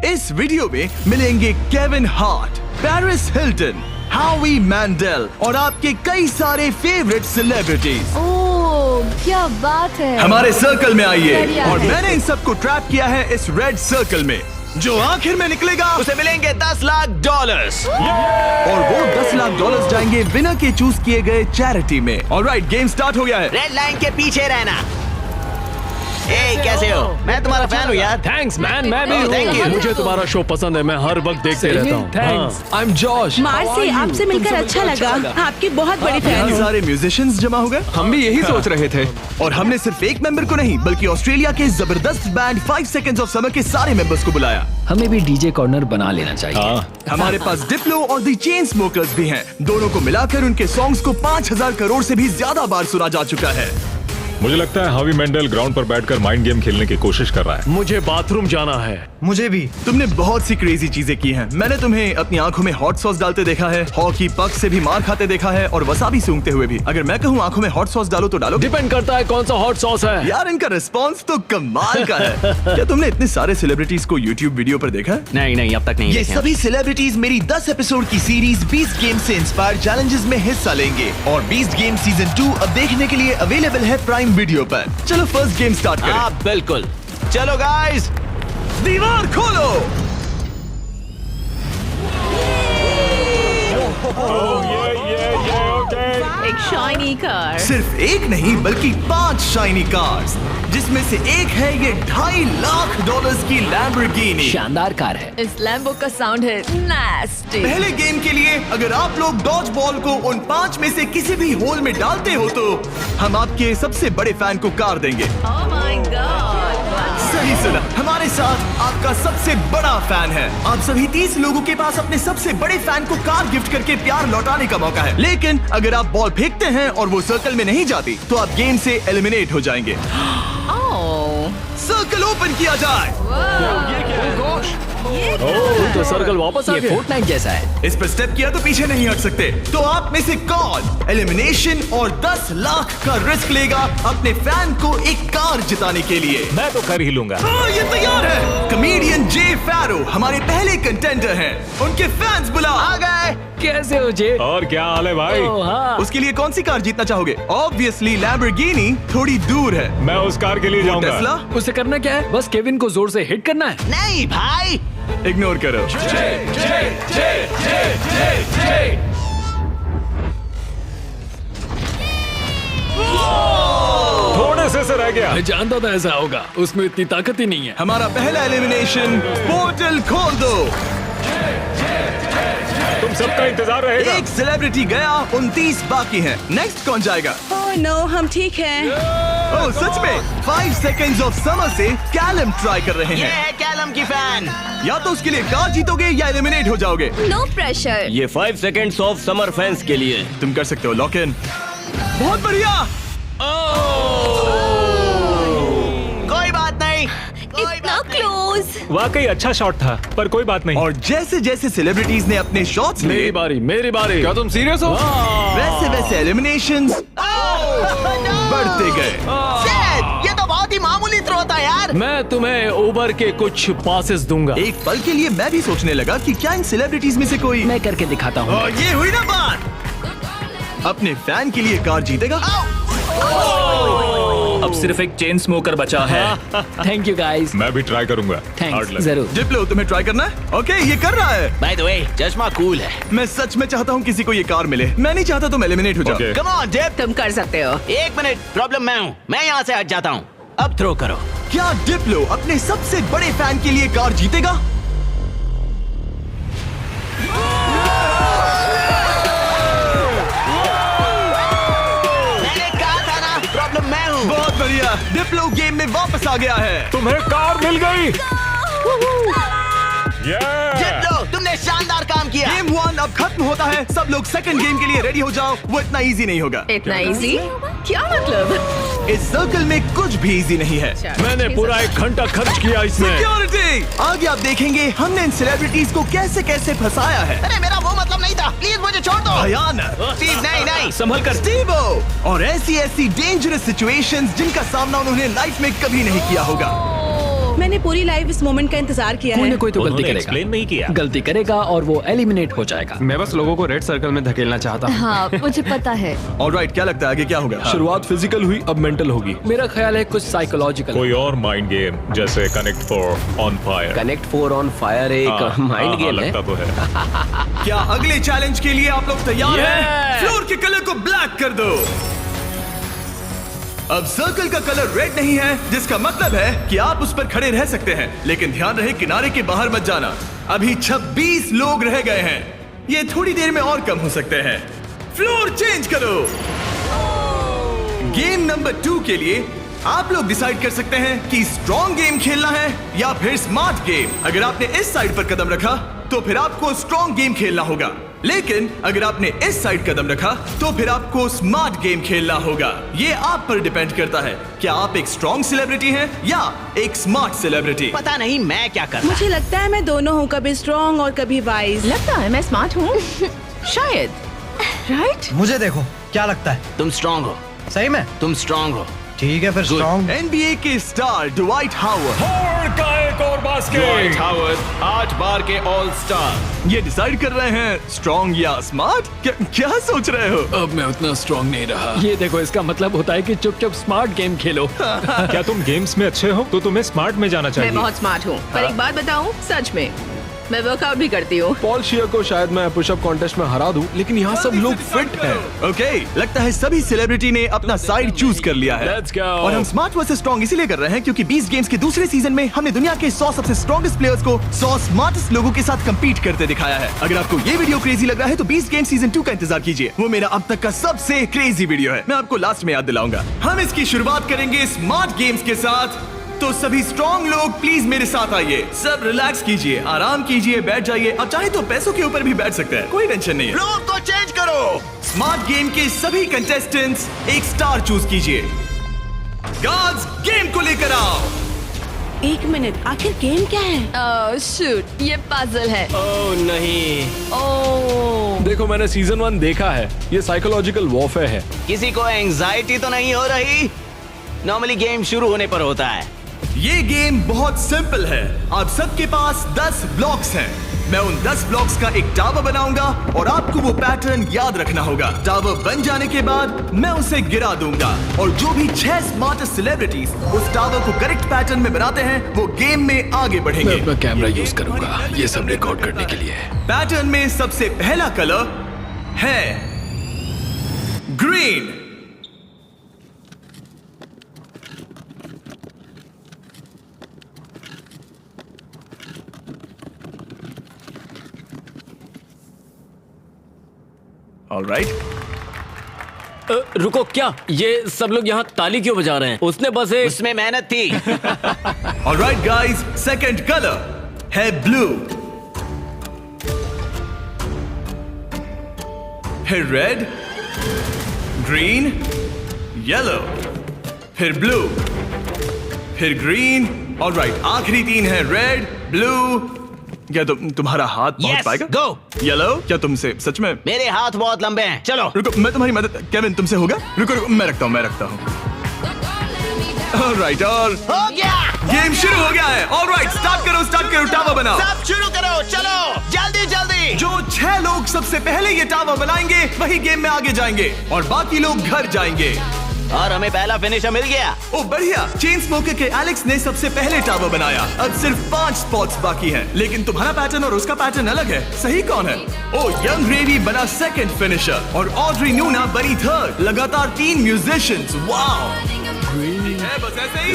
इस वीडियो में मिलेंगे केविन हार्ट, पेरिस हिल्टन, हावी मैंडेल और आपके कई सारे फेवरेट सेलिब्रिटीज। ओह क्या बात है। हमारे सर्कल में आइए बढ़िया और है। मैंने इन सबको ट्रैप किया है इस रेड सर्कल में। जो आखिर में निकलेगा उसे मिलेंगे $10 लाख। और वो $10 लाख जाएंगे विनर के चूज किए गए चैरिटी में। ऑलराइट, गेम स्टार्ट हो गया है। रेड लाइन के पीछे रहना। कैसे हो? मैं तुम्हारा फैन हूँ यार। थैंक्स मैन, मैं भी Oh, thank you. हूँ। मुझे तुम्हारा शो पसंद है, मैं हर वक्त देखते रहता हूँ। Thanks, I am Josh. Marcy, आपसे मिलकर अच्छा लगा। आपकी बहुत बड़ी फैन इतने हूँ। सारे म्यूजिशियंस जमा हो गए। हम भी यही सोच रहे थे। और हमने सिर्फ एक मेंबर को नहीं बल्कि ऑस्ट्रेलिया के जबरदस्त बैंड 5 सेकंड्स ऑफ समर के सारे मेंबर्स को बुलाया। हमें भी डीजे कॉर्नर बना लेना चाहिए। हमारे पास डिप्लो और द चेन स्मोकर्स भी हैं। दोनों को मिलाकर उनके सॉन्ग्स को 5000 करोड़ से भी ज्यादा बार सुना जा चुका है। मुझे लगता है हावी मेंडल ग्राउंड पर बैठकर माइंड गेम खेलने की कोशिश कर रहा है। मुझे बाथरूम जाना है। मुझे भी। तुमने बहुत सी क्रेजी चीजें की हैं। मैंने तुम्हें अपनी आंखों में हॉट सॉस डालते देखा है, हॉकी पक से भी मार खाते देखा है और वसाबी सूंघते हुए भी। अगर मैं कहूँ आंखों में हॉट सॉस डालो तो डालो? डिपेंड करता है कौन सा हॉट सॉस है। यार इनका रिस्पांस तो कमाल का है। क्या तुमने इतने सारे सेलिब्रिटीज को यूट्यूब वीडियो पर देखा है? नहीं अब तक नहीं ये देखे। सभी सेलिब्रिटीज मेरी 10 एपिसोड की सीरीज 20 गेम से इंस्पायर चैलेंजेस में हिस्सा लेंगे और 20 गेम सीजन 2 अब देखने के लिए अवेलेबल है प्राइम वीडियो पर। चलो फर्स्ट गेम स्टार्ट करें। हाँ बिल्कुल, चलो गाइस। दीवार खोलो। एक शाइनी कार। सिर्फ एक नहीं बल्कि 5 शाइनी कार्स, जिसमें से एक है ये $2.5 लाख की लैम्बोर्गिनी। शानदार कार है। इस लैम्बो का साउंड है नास्टी। पहले गेम के लिए अगर आप लोग डॉज बॉल को उन 5 में से किसी भी होल में डालते हो तो हम आपके सबसे बड़े फैन को कार देंगे। Oh my God. सही सुना, हमारे साथ आपका सबसे बड़ा फैन है। आप सभी 30 लोगों के पास अपने सबसे बड़े फैन को कार गिफ्ट करके प्यार लौटाने का मौका है। लेकिन अगर आप बॉल फेंकते हैं और वो सर्कल में नहीं जाती तो आप गेम से एलिमिनेट हो जाएंगे। ओह सर्कल ओपन किया जाए। तो सर्कल वापस आ ये गया। फोर्टनाइट जैसा है। इस पर स्टेप किया तो पीछे नहीं हट सकते। तो आप में से कौन एलिमिनेशन और 10 लाख का रिस्क लेगा अपने फैन को एक कार जिताने के लिए? मैं तो कर ही लूंगा। हाँ, ये तैयार है। कमेडियन जे फैरो हमारे पहले कंटेंडर हैं। उनके फैंस बुला आ गए। कैसे हो जे? और क्या हाल है भाई? ओह, हाँ। उसके लिए कौन सी कार जीतना चाहोगे? ऑब्वियसली लैम्बोर्गिनी थोड़ी दूर है। मैं उस कार के लिए टेस्ला जाऊंगा। उसे करना क्या है? बस केविन को जोर से हिट करना है। नहीं भाई, इग्नोर करो। थोड़े से रह गया। मैं जानता था ऐसा होगा, उसमें इतनी ताकत ही नहीं है। हमारा पहला एलिमिनेशन, पोर्टल खोल दो। तुम सबका इंतजार रहेगा। एक सेलिब्रिटी गया, 29 बाकी हैं। नेक्स्ट कौन जाएगा? ओह नो, हम ठीक हैं। ओह सच में 5 सेकंड्स ऑफ समर से कैलम ट्राई कर रहे ये हैं। है कैलम की फैन। या तो उसके लिए कार जीतोगे या एलिमिनेट हो जाओगे। No pressure. ये 5 सेकेंड्स ऑफ समर फैंस के लिए। तुम कर सकते हो लॉक इन। बहुत बढ़िया। कोई बात नहीं, कोई इतना बात नहीं। क्लोज। वाकई अच्छा शॉट था, पर कोई बात नहीं। और जैसे जैसे सेलिब्रिटीज ने अपने शॉट्स लिए, मेरी बारी, मेरी बारी। क्या तुम सीरियस हो? वैसे वैसे एलिमिनेशंस बढ़ते गए। Shit, ये तो बहुत ही मामूली थ्रो था यार। मैं तुम्हें उबर के कुछ पासेस दूंगा। एक पल के लिए मैं भी सोचने लगा कि क्या इन सेलिब्रिटीज में से कोई मैं करके दिखाता हूँ। और ये हुई ना बात। अपने फैन के लिए कार जीतेगा। अब सिर्फ एक चेन स्मोकर बचा है। Thank you guys. मैं भी ट्राई करूंगा। Thanks, Hard luck। जरूर। डिप्लो तुम्हें ट्राई करना है? ओके, ये कर रहा है। बाय द वे, चश्मा कूल है। मैं सच में चाहता हूँ किसी को ये कार मिले। मैं नहीं चाहता तुम एलिमिनेट हो जाओ। Okay। कम ऑन जेब। तुम कर सकते हो। एक मिनट, प्रॉब्लम मैं हूँ। मैं यहाँ से हट जाता हूँ। अब थ्रो करो। क्या डिप्लो अपने सबसे बड़े फैन के लिए कार जीतेगा? मैंने कहा था ना, प्रॉब्लम मैं हूँ। बहुत बढ़िया, डिप्लो गेम में वापस आ गया है। तुम्हें कार मिल गई। जीत लो, तुमने शानदार काम किया। गेम 1 अब खत्म होता है। सब लोग सेकंड गेम के लिए रेडी हो जाओ। वो इतना इजी नहीं होगा। इतना इजी? क्या मतलब? इस सर्कल में कुछ भी इजी नहीं है। मैंने पूरा 1 घंटा खर्च किया इसमें। सिक्योरिटी, आगे आप देखेंगे हमने इन सेलिब्रिटीज को कैसे कैसे फंसाया है। अरे मेरा वो मतलब नहीं था, प्लीज मुझे छोड़ दो। भयानक। स्टीव, नहीं नहीं। संभल कर। स्टीवो, और ऐसी ऐसी डेंजरस सिचुएशंस जिनका सामना उन्होंने लाइफ में कभी नहीं किया होगा। मैंने पूरी लाइफ इस मोमेंट का इंतजार किया कोई है। ना कोई तो गलती उन्होंने करेगा। एक्सप्लेन नहीं किया। गलती करेगा और वो एलिमिनेट हो जाएगा। मैं बस लोगों को रेड सर्कल में धकेलना चाहता हूँ। हाँ मुझे पता है। ऑलराइट, क्या लगता है आगे क्या होगा? शुरुआत फिजिकल हुई, अब मेंटल होगी। मेरा ख्याल है कुछ साइकोलॉजिकल। कोई और माइंड गेम जैसे connect for on fire. Connect 4 on fire एक माइंड गेम है। लगता तो है। क्या अगले चैलेंज के लिए आप लोग तैयार हैं? फ्लोर के कलर को ब्लैक कर दो। अब सर्कल का कलर रेड नहीं है, जिसका मतलब है कि आप उस पर खड़े रह सकते हैं, लेकिन ध्यान रहे किनारे के बाहर मत जाना। अभी 26 लोग रह गए हैं, ये थोड़ी देर में और कम हो सकते हैं। फ्लोर चेंज करो। गेम नंबर 2 के लिए आप लोग डिसाइड कर सकते हैं कि स्ट्रॉन्ग गेम खेलना है या फिर स्मार्ट गेम। अगर आपने इस साइड पर कदम रखा तो फिर आपको स्ट्रॉन्ग गेम खेलना होगा, लेकिन अगर आपने इस साइड कदम रखा तो फिर आपको स्मार्ट गेम खेलना होगा। ये आप पर डिपेंड करता है, क्या आप एक स्ट्रॉन्ग सेलिब्रिटी हैं या एक स्मार्ट सेलिब्रिटी। पता नहीं मैं क्या कर रहा। मुझे लगता है मैं दोनों हूँ, कभी स्ट्रॉन्ग और कभी वाइज। लगता है मैं स्मार्ट हूँ। शायद। राइट? मुझे देखो, क्या लगता है? तुम स्ट्रांग हो। सही में? तुम स्ट्रांग हो। ठीक है फिर स्ट्रॉन्ग। NBA के स्टार ड्वाइट हावर्ड का एक और बास्केट। हावर्ड 8 बार के ऑल स्टार। ये डिसाइड कर रहे हैं स्ट्रॉन्ग या स्मार्ट। क्या सोच रहे हो? अब मैं उतना स्ट्रांग नहीं रहा। ये देखो, इसका मतलब होता है कि चुपचाप स्मार्ट गेम खेलो। क्या तुम गेम्स में अच्छे हो तो तुम्हें स्मार्ट में जाना मैं चाहिए। बहुत स्मार्ट हूँ, पर एक बात बताऊँ, सच में मैं वर्कआउट भी करती हूँ। पॉल शियर को शायद मैं पुशअप कॉन्टेस्ट में हरा दूं, लेकिन यहाँ सब लोग फिट हैं। ओके, लगता है सभी सेलिब्रिटी ने अपना साइड चूज कर लिया है। Let's go. और हम स्मार्ट वर्सेस स्ट्रॉन्ग इसीलिए कर रहे हैं क्योंकि 20 गेम्स के दूसरे सीजन में हमने दुनिया के 100 सबसे स्ट्रॉन्गेस्ट प्लेयर्स को 100 स्मार्टेस्ट लोगों के साथ compete करते दिखाया है। अगर आपको ये वीडियो क्रेजी लग रहा है तो 20 गेम सीजन 2 का इंतजार कीजिए। वो मेरा अब तक का सबसे क्रेजी वीडियो है, मैं आपको लास्ट में याद दिलाऊंगा। हम इसकी शुरुआत करेंगे स्मार्ट गेम्स के साथ, तो सभी स्ट्रॉन्ग लोग प्लीज मेरे साथ आइए। सब रिलैक्स कीजिए, आराम कीजिए, बैठ जाइए, और चाहे तो पैसों के ऊपर भी बैठ सकते हैं, कोई टेंशन नहीं है। फ्लोर को चेंज करो। स्मार्ट गेम के सभी कंटेस्टेंट्स एक स्टार चूज कीजिए। गार्ड्स, गेम को लेकर आओ। एक मिनट, आखिर गेम क्या है? शूट, ये पजल है। ओह नहीं। ओह देखो, मैंने सीजन 1 देखा है, ये साइकोलॉजिकल वॉरफेयर है। किसी को एंजाइटी तो नहीं हो रही? नॉर्मली गेम शुरू होने पर होता है। ये गेम बहुत सिंपल है। आप सबके पास 10 ब्लॉक्स हैं। मैं उन 10 ब्लॉक्स का एक टावर बनाऊंगा और आपको वो पैटर्न याद रखना होगा। टावर बन जाने के बाद मैं उसे गिरा दूंगा और जो भी 6 स्मार्टेस्ट सेलिब्रिटीज उस टावर को करेक्ट पैटर्न में बनाते हैं वो गेम में आगे मैं बढ़ेंगे। अपना कैमरा यूज करूंगा ये सब रिकॉर्ड करने के लिए। पैटर्न में सबसे पहला कलर है ग्रीन। ऑलराइट, रुको, क्या ये सब लोग यहाँ ताली क्यों बजा रहे हैं? उसने बस एक उसमें मेहनत थी। ऑलराइट गाइस, सेकंड कलर है ब्लू। फिर रेड, ग्रीन, येलो, फिर ब्लू, फिर ग्रीन। ऑलराइट, आखिरी 3 है रेड, ब्लू। क्या तुम्हारा हाथ पहुंच Yes, पाएगा? go. येलो, क्या तुमसे सच में? मेरे हाथ बहुत लंबे हैं। चलो। रुको, मैं तुम्हारी मदद। केविन, तुमसे होगा? रुको रुको, मैं रखता हूँ। ऑलराइट, और हो गया। गेम शुरू हो गया है। ऑलराइट, स्टार्ट करो, टावर बनाओ। सब शुरू करो, चलो जल्दी जल्दी। जो 6 लोग सबसे पहले ये टावर बनाएंगे वही गेम में आगे जाएंगे और बाकी लोग घर जाएंगे। और हमें पहला फिनिशर मिल गया। ओ बढ़िया, चेन स्मोकर के एलेक्स ने सबसे पहले टावर बनाया। अब सिर्फ 5 स्पॉट्स बाकी हैं, लेकिन तुम्हारा पैटर्न और उसका पैटर्न अलग है। सही कौन है? ओ, यंग रेवी बना सेकंड फिनिशर और ऑड्री न्यूना बनी थर्ड। लगातार 3 म्यूजिशियंस। वाओ, है बस ऐसे ही।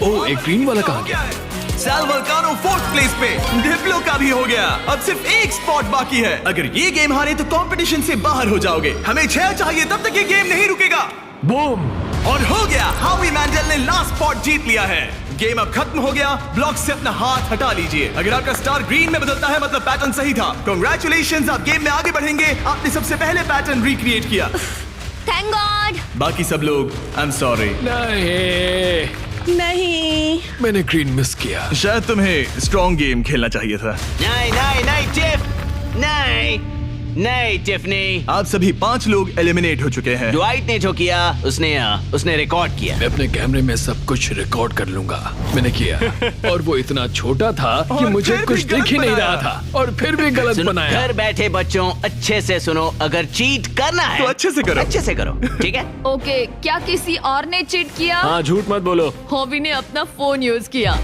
ओ, एक ग्रीन वाला कहाँ गया? सैल वल्कानो 4th प्लेस पे। डिप्लो का भी हो गया। अब सिर्फ 1 स्पॉट बाकी है। अगर ये गेम हारे तो कंपटीशन से बाहर हो जाओगे। हमें 6 चाहिए, तब तक ये गेम नहीं रुकेगा। बूम! और हो गया, हावी मैंडल ने लास्ट स्पॉट जीत लिया है। गेम अब खत्म हो गया। ब्लॉक से अपना हाथ हटा लीजिए। अगर आपका स्टार ग्रीन में बदलता है मतलब पैटर्न सही था। कांग्रेचुलेशंस, आप गेम में आगे बढ़ेंगे। आपने सबसे पहले पैटर्न रिक्रिएट किया। Thank God. बाकी सब लोग आई एम सॉरी। नहीं, मैंने ग्रीन मिस किया। शायद तुम्हें स्ट्रॉन्ग गेम खेलना चाहिए था। नहीं नहीं नहीं चिप, नहीं। नहीं टिफनी, आप सभी 5 लोग एलिमिनेट हो चुके हैं। ड्वाइट ने जो किया उसने रिकॉर्ड किया। मैं अपने कैमरे में सब कुछ रिकॉर्ड कर लूंगा। मैंने किया और वो इतना छोटा था कि और मुझे फिर कुछ भी गलत दिख ही नहीं बनाया। रहा था और फिर भी गलत सुनो, बनाया। घर बैठे बच्चों अच्छे से सुनो, अगर चीट करना है तो अच्छे से करो। अच्छे से करो, ठीक है? ओके, क्या किसी और ने चीट किया? हाँ, झूठ मत बोलो। हॉबी ने अपना फोन यूज किया।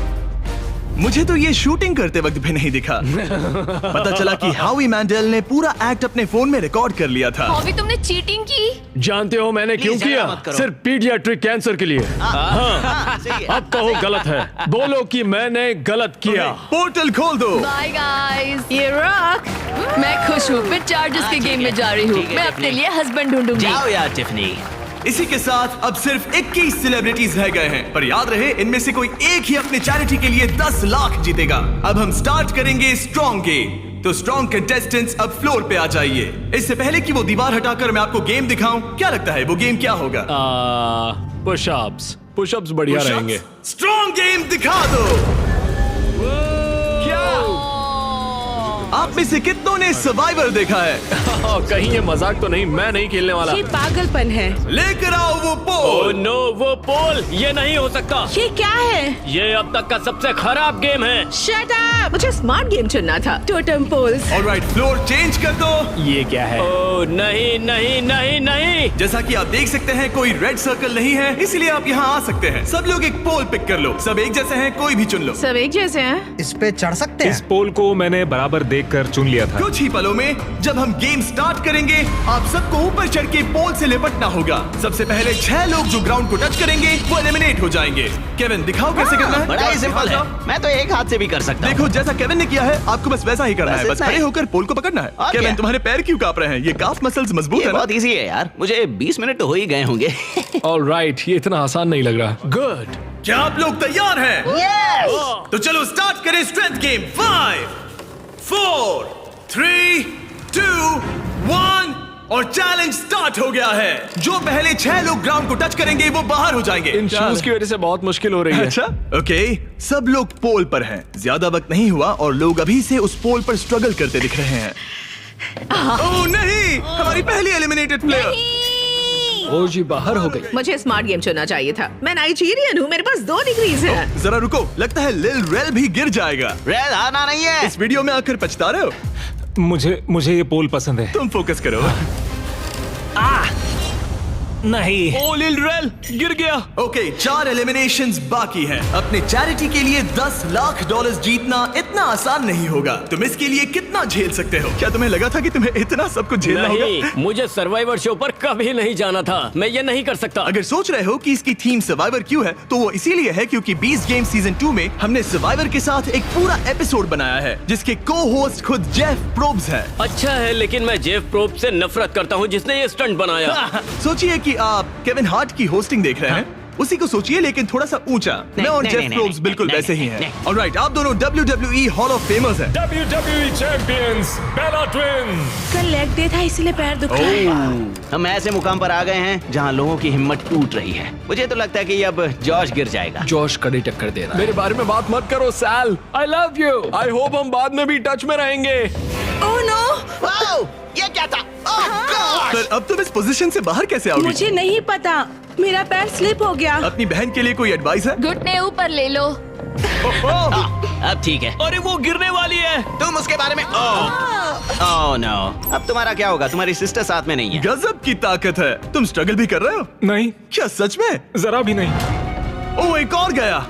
मुझे तो ये शूटिंग करते वक्त भी नहीं दिखा। पता चला कि हावी मैंडल ने पूरा एक्ट अपने फोन में रिकॉर्ड कर लिया था। हॉबी, तुमने चीटिंग की? जानते हो मैंने क्यों Please, किया? झगड़ा मत करो। सिर्फ पीडियाट्रिक कैंसर के लिए। हाँ, सही है। अब कहो गलत है, बोलो कि मैंने गलत किया। पोर्टल खोल दो। Bye guys. ये रॉक। मैं खुश हूँ, मैं चार्जर्स हाँ, के ठीक गेम है, में जा रही हूँ। ठीक है, मैं टिफनी। अपने लिए हस्बैंड ढूंढूंगी। जाओ यार टिफनी। इसी के साथ अब सिर्फ 21 सेलिब्रिटीज रह गए हैं, पर याद रहे इनमें से कोई एक ही अपने चैरिटी के लिए 10 लाख जीतेगा। अब हम स्टार्ट करेंगे स्ट्रॉन्ग गेम। तो स्ट्रॉन्ग कंटेस्टेंट्स अब फ्लोर पे आ जाइए। इससे पहले कि वो दीवार हटाकर मैं आपको गेम दिखाऊं, क्या लगता है वो गेम क्या होगा? पुशअप्स। पुशअप्स बढ़िया रहेंगे। स्ट्रॉन्ग गेम दिखा दो। आप में से कितनों ने सर्वाइवर देखा है? कहीं ये मजाक तो नहीं, मैं नहीं खेलने वाला। ये पागलपन है। लेकर आओ वो ओह पोल। नो, वो पोल, ये नहीं हो सकता। ये क्या है? ये अब तक का सबसे खराब गेम है। Shut up. मुझे स्मार्ट गेम चुनना था। Totem poles. Alright, floor change कर दो। ये क्या है? ओह नहीं नहीं नहीं नहीं। जैसा कि आप देख सकते हैं कोई रेड सर्कल नहीं है, इसलिए आप यहाँ आ सकते हैं। सब लोग एक पोल पिक कर लो। सब एक जैसे हैं, कोई भी चुन लो। सब एक जैसे हैं। इस पे चढ़ सकते इस हैं? पोल को मैंने बराबर देखकर चुन लिया था। कुछ ही पलों में जब हम गेम स्टार्ट करेंगे, आप सबको ऊपर चढ़ के पोल से लिपटना होगा। सबसे पहले 6 लोग जो ग्राउंड को टच करेंगे वो एलिमिनेट हो जाएंगे। केविन, दिखाओ कैसे करना है। बड़ा ही सिंपल है, मैं तो एक हाथ से भी कर सकता हूँ। देखो, जैसा केविन ने किया है आपको बस वैसा ही करना बस है। बस इतना खड़े ही। होकर पोल को पकड़ना है। और केविन, क्या? तुम्हारे पैर क्यों कांप रहे हैं? ये काफ मसल्स मजबूत ये है ना? बहुत इजी है यार, मुझे 20 मिनट तो हो ही गए होंगे। ऑलराइट, ये इतना आसान नहीं लग रहा। गुड। क्या आप लोग तैयार हैं? तो चलो स्टार्ट करें स्ट्रेंथ गेम। 5 4 3 2 1 और चैलेंज स्टार्ट हो गया है। जो पहले 6 लोग ग्राउंड को टच करेंगे वो बाहर हो जाएंगे। इन शूज की वजह से बहुत मुश्किल हो रही है। अच्छा, ओके, सब लोग पोल पर हैं। ज्यादा वक्त नहीं हुआ और लोग अभी से उस पोल पर स्ट्रगल करते दिख रहे हैं। ओह नहीं, हमारी पहली एलिमिनेटेड प्लेयर। ओ जी बाहर हो गई। मुझे स्मार्ट गेम चुनना चाहिए था। मैं नाइजीरियन हूँ, मेरे पास 2 डिग्रीज है। जरा रुको, लगता है लिल रेल भी गिर जाएगा। रेड हारना नहीं है। इस वीडियो में आकर पछता रहे हो? मुझे ये पोल पसंद है। तुम फोकस करो। नहीं। ओ लिल रेल गिर गया। ओके, 4 एलिमिनेशंस बाकी हैं। अपने चैरिटी के लिए $10 लाख जीतना इतना आसान नहीं होगा। तुम इसके लिए कितना झेल सकते हो? क्या तुम्हें लगा था कि तुम्हें इतना सब कुछ झेलना होगा? नहीं, मुझे सर्वाइवर शो पर कभी नहीं जाना था। मैं ये नहीं कर सकता। अगर सोच रहे हो कि इसकी थीम सर्वाइवर क्यों है, तो वो इसीलिए है क्योंकि बीस्ट गेम सीजन 2 में हमने सर्वाइवर के साथ एक पूरा एपिसोड बनाया है जिसके को होस्ट खुद जेफ प्रोब्स है। अच्छा है, लेकिन मैं जेफ प्रोब से नफरत करता हूँ जिसने ये स्टंट बनाया। सोचिए कि आप केविन हार्ट की होस्टिंग देख रहे हैं, उसी को सोचिए लेकिन थोड़ा सा ऊंचा। मैं और नहीं, जेफ नहीं, प्रोब्स नहीं, बिल्कुल नहीं, वैसे ही नहीं, हैं। ऑलराइट, आप दोनों WWE हॉल ऑफ फेमर्स हैं। WWE चैंपियंस बेला ट्विन्स। कल लेग डे था इसलिए पैर दुख रहा है। हम ऐसे मुकाम पर आ गए हैं जहाँ लोगों की हिम्मत टूट रही है। मुझे तो लगता है कि अब जॉश गिर जाएगा। जोश कड़ी टक्कर दे रहा है। मेरे बारे में बात मत करो Sal. I love you. I hope हम बाद में भी टच में रहेंगे। ओह नो, वाओ, ये क्या था? ओह गॉड! पर अब तुम इस पोजीशन से बाहर कैसे आओगी? मुझे नहीं पता, मेरा पैर स्लिप हो गया। अपनी बहन के लिए कोई एडवाइस है? घुटने ऊपर ले लो। अब ठीक है। अरे वो गिरने वाली है। तुम उसके बारे में ओह नो। अब तुम्हारा क्या होगा? तुम्हारी सिस्टर साथ में नहीं है। गजब की ताकत है। तुम स्ट्रगल भी कर रहे हो? नहीं, क्या सच में? जरा भी नहीं। ओह, एक और गया।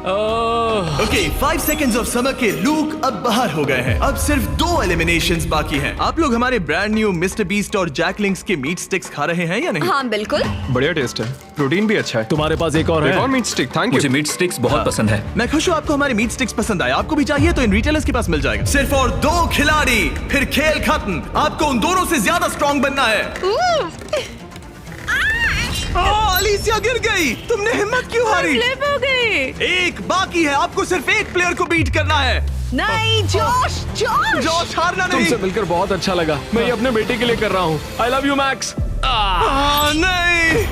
ओके, 5 सेकंड्स ऑफ समर के लूक अब बाहर हो गए हैं। अब सिर्फ 2 एलिमिनेशंस बाकी हैं। आप लोग हमारे ब्रांड न्यू मिस्टर बीस्ट और जैकलिंग्स के मीट स्टिक्स खा रहे हैं या नहीं? हाँ बिल्कुल। बढ़िया टेस्ट है, प्रोटीन भी अच्छा है। तुम्हारे पास एक और है? और meat stick. Thank you. Meat sticks बहुत पसंद है। मैं खुश हूँ आपको हमारे मीट स्टिक्स पसंद आए। आपको भी चाहिए तो इन रिटेलर्स के पास मिल जाएगा। सिर्फ और 2 खिलाड़ी, फिर खेल खत्म। आपको उन दोनों से ज्यादा स्ट्रॉन्ग बनना है। अलीसिया गिर गई। तुमने हिम्मत क्यों हारी? स्लिप हो गई। एक बाकी है, आपको सिर्फ एक प्लेयर को बीट करना है। नहीं जोश, जोश। जॉश, हारना नहीं। तुमसे मिलकर बहुत अच्छा लगा। मैं ये अपने बेटे के लिए कर रहा हूँ। आई लव यू मैक्स। नहीं,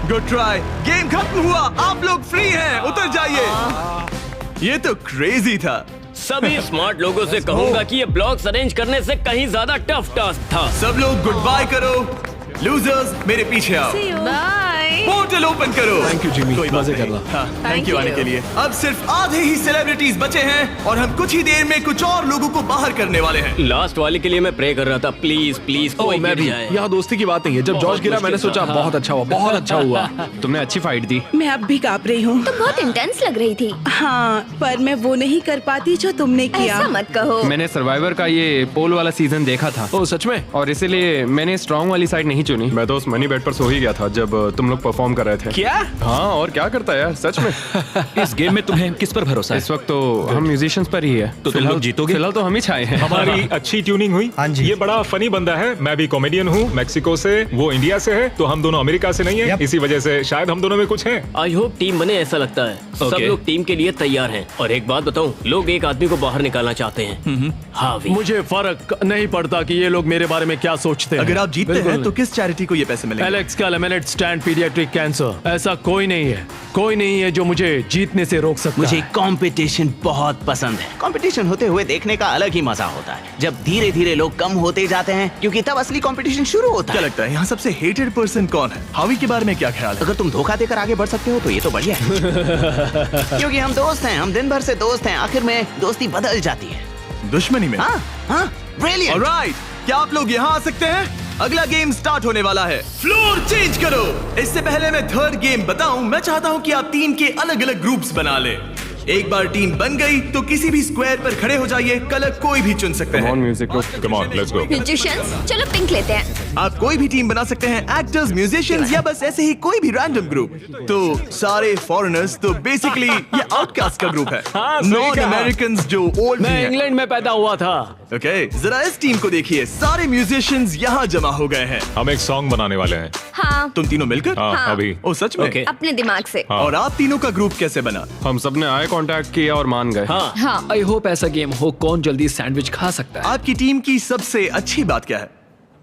गुड ट्राई। गेम खत्म हुआ, आप लोग फ्री हैं, उतर जाइए। ये तो क्रेजी था। सभी स्मार्ट लोगों से कहूंगा कि ये ब्लॉक्स अरेंज करने से कहीं ज्यादा टफ टास्क था। सब लोग गुड बाय करो। लूजर्स मेरे पीछे आओ। बाय। पोर्टल ओपन करो। थैंक यू जिमी, कोई बात मजे नहीं। कर रहा। हाँ, Thank थैंक यू आने you। के लिए। अब सिर्फ आधे ही सेलिब्रिटीज बचे हैं और हम कुछ ही देर में कुछ और लोगों को बाहर करने वाले हैं। लास्ट वाले के लिए मैं प्रे कर रहा था, प्लीज प्लीज कोई मैं गिर भी। जाए। यहाँ दोस्ती की बात नहीं है। जब जॉर्ज गिरा मैंने सोचा बहुत अच्छा हुआ, बहुत अच्छा हुआ। तुमने अच्छी फाइट दी। मैं अब भी कांप रही हूँ। तो बहुत इंटेंस लग रही थी। हाँ, पर मैं वो नहीं कर पाती जो तुमने किया। ऐसा मत कहो। मैंने सर्वाइवर का ये पोल वाला सीजन देखा था। ओ सच में? और इसीलिए मैंने स्ट्रांग वाली साइड नहीं चुनी। मैं तो उस मनी बेड पर सो ही गया था जब तुम लोग परफॉर्म कर रहे थे। क्या? हाँ, और क्या करता है यार, सच में। इस गेम में तुम्हें किस पर भरोसा है? इस वक्त तो हम म्यूजिशियंस पर ही है। तो तुम लोग जीतोगे? फिलहाल तो हम ही छाए हैं। हमारी अच्छी ट्यूनिंग हुई। हाँ जी। ये बड़ा फनी बंदा है। मैं भी कॉमेडियन हूँ, मैक्सिको से, वो इंडिया से है, तो हम दोनों अमेरिका से नहीं है। Yep. इसी वजह से शायद हम दोनों में कुछ है। आई होप टीम बने, ऐसा लगता है। सब Okay. लोग टीम के लिए तैयार हैं। और एक बात बताऊं, लोग एक आदमी को बाहर निकालना चाहते हैं। हावी। मुझे फर्क नहीं पड़ता कि ये लोग मेरे बारे में क्या सोचते हैं। अगर आप जीतते बिल्कुल हैं तो नहीं। किस चैरिटी को ये पैसे मिलेंगे? एलेक्स का लेमिनेट स्टैंड पीडियाट्रिक कैंसर। ऐसा कोई नहीं है, कोई नहीं है जो मुझे जीतने से रोक सकता मुझे है। कंपटीशन बहुत पसंद है। कंपटीशन होते हुए देखने का अलग ही मजा होता है, जब धीरे धीरे लोग कम होते जाते हैं, क्योंकि तब असली कंपटीशन शुरू होता क्या है। लगता है यहाँ सबसे हेटेड पर्सन कौन है? हावी के बारे में क्या ख्याल है? अगर तुम धोखा देकर आगे बढ़ सकते हो तो ये तो बढ़िया है। क्योंकि हम दोस्त हैं, हम दिन भर से दोस्त हैं, आखिर में दोस्ती बदल जाती है। दुश्मनी में? हाँ हाँ, ब्रिलियंट। ऑलराइट, क्या आप लोग यहाँ आ सकते हैं? अगला गेम स्टार्ट होने वाला है। फ्लोर चेंज करो। इससे पहले मैं थर्ड गेम बताऊं, मैं चाहता हूं कि आप टीम के अलग अलग ग्रुप्स बना लें। एक बार टीम बन गई तो किसी भी स्क्वायर पर खड़े हो जाइए। कलर कोई भी चुन सकते हैं। Music come on, let's go. Musicians, चलो पिंक लेते हैं। आप कोई भी टीम बना सकते हैं, एक्टर्स, म्यूजिशियंस या बस ऐसे ही कोई भी रैंडम ग्रुप। तो सारे फॉरेनर्स, तो बेसिकली ये आउटकास्ट का ग्रुप है। नॉन अमेरिकन्स जो ओल्ड मैं इंग्लैंड में पैदा हुआ था। ओके, जरा इस टीम को देखिए, सारे म्यूजिशियंस यहाँ जमा हो गए हैं। हम एक सॉन्ग बनाने वाले हैं। हाँ, तुम तीनों मिलकर? हाँ, अभी। ओ सच में? Okay. अपने दिमाग से। और आप तीनों का ग्रुप कैसे बना? हम सब ने आई कांटेक्ट किया और मान गए। हाँ, हाँ, आई होप ऐसा गेम हो कौन जल्दी सैंडविच खा सकता है। आपकी टीम की सबसे अच्छी बात क्या है?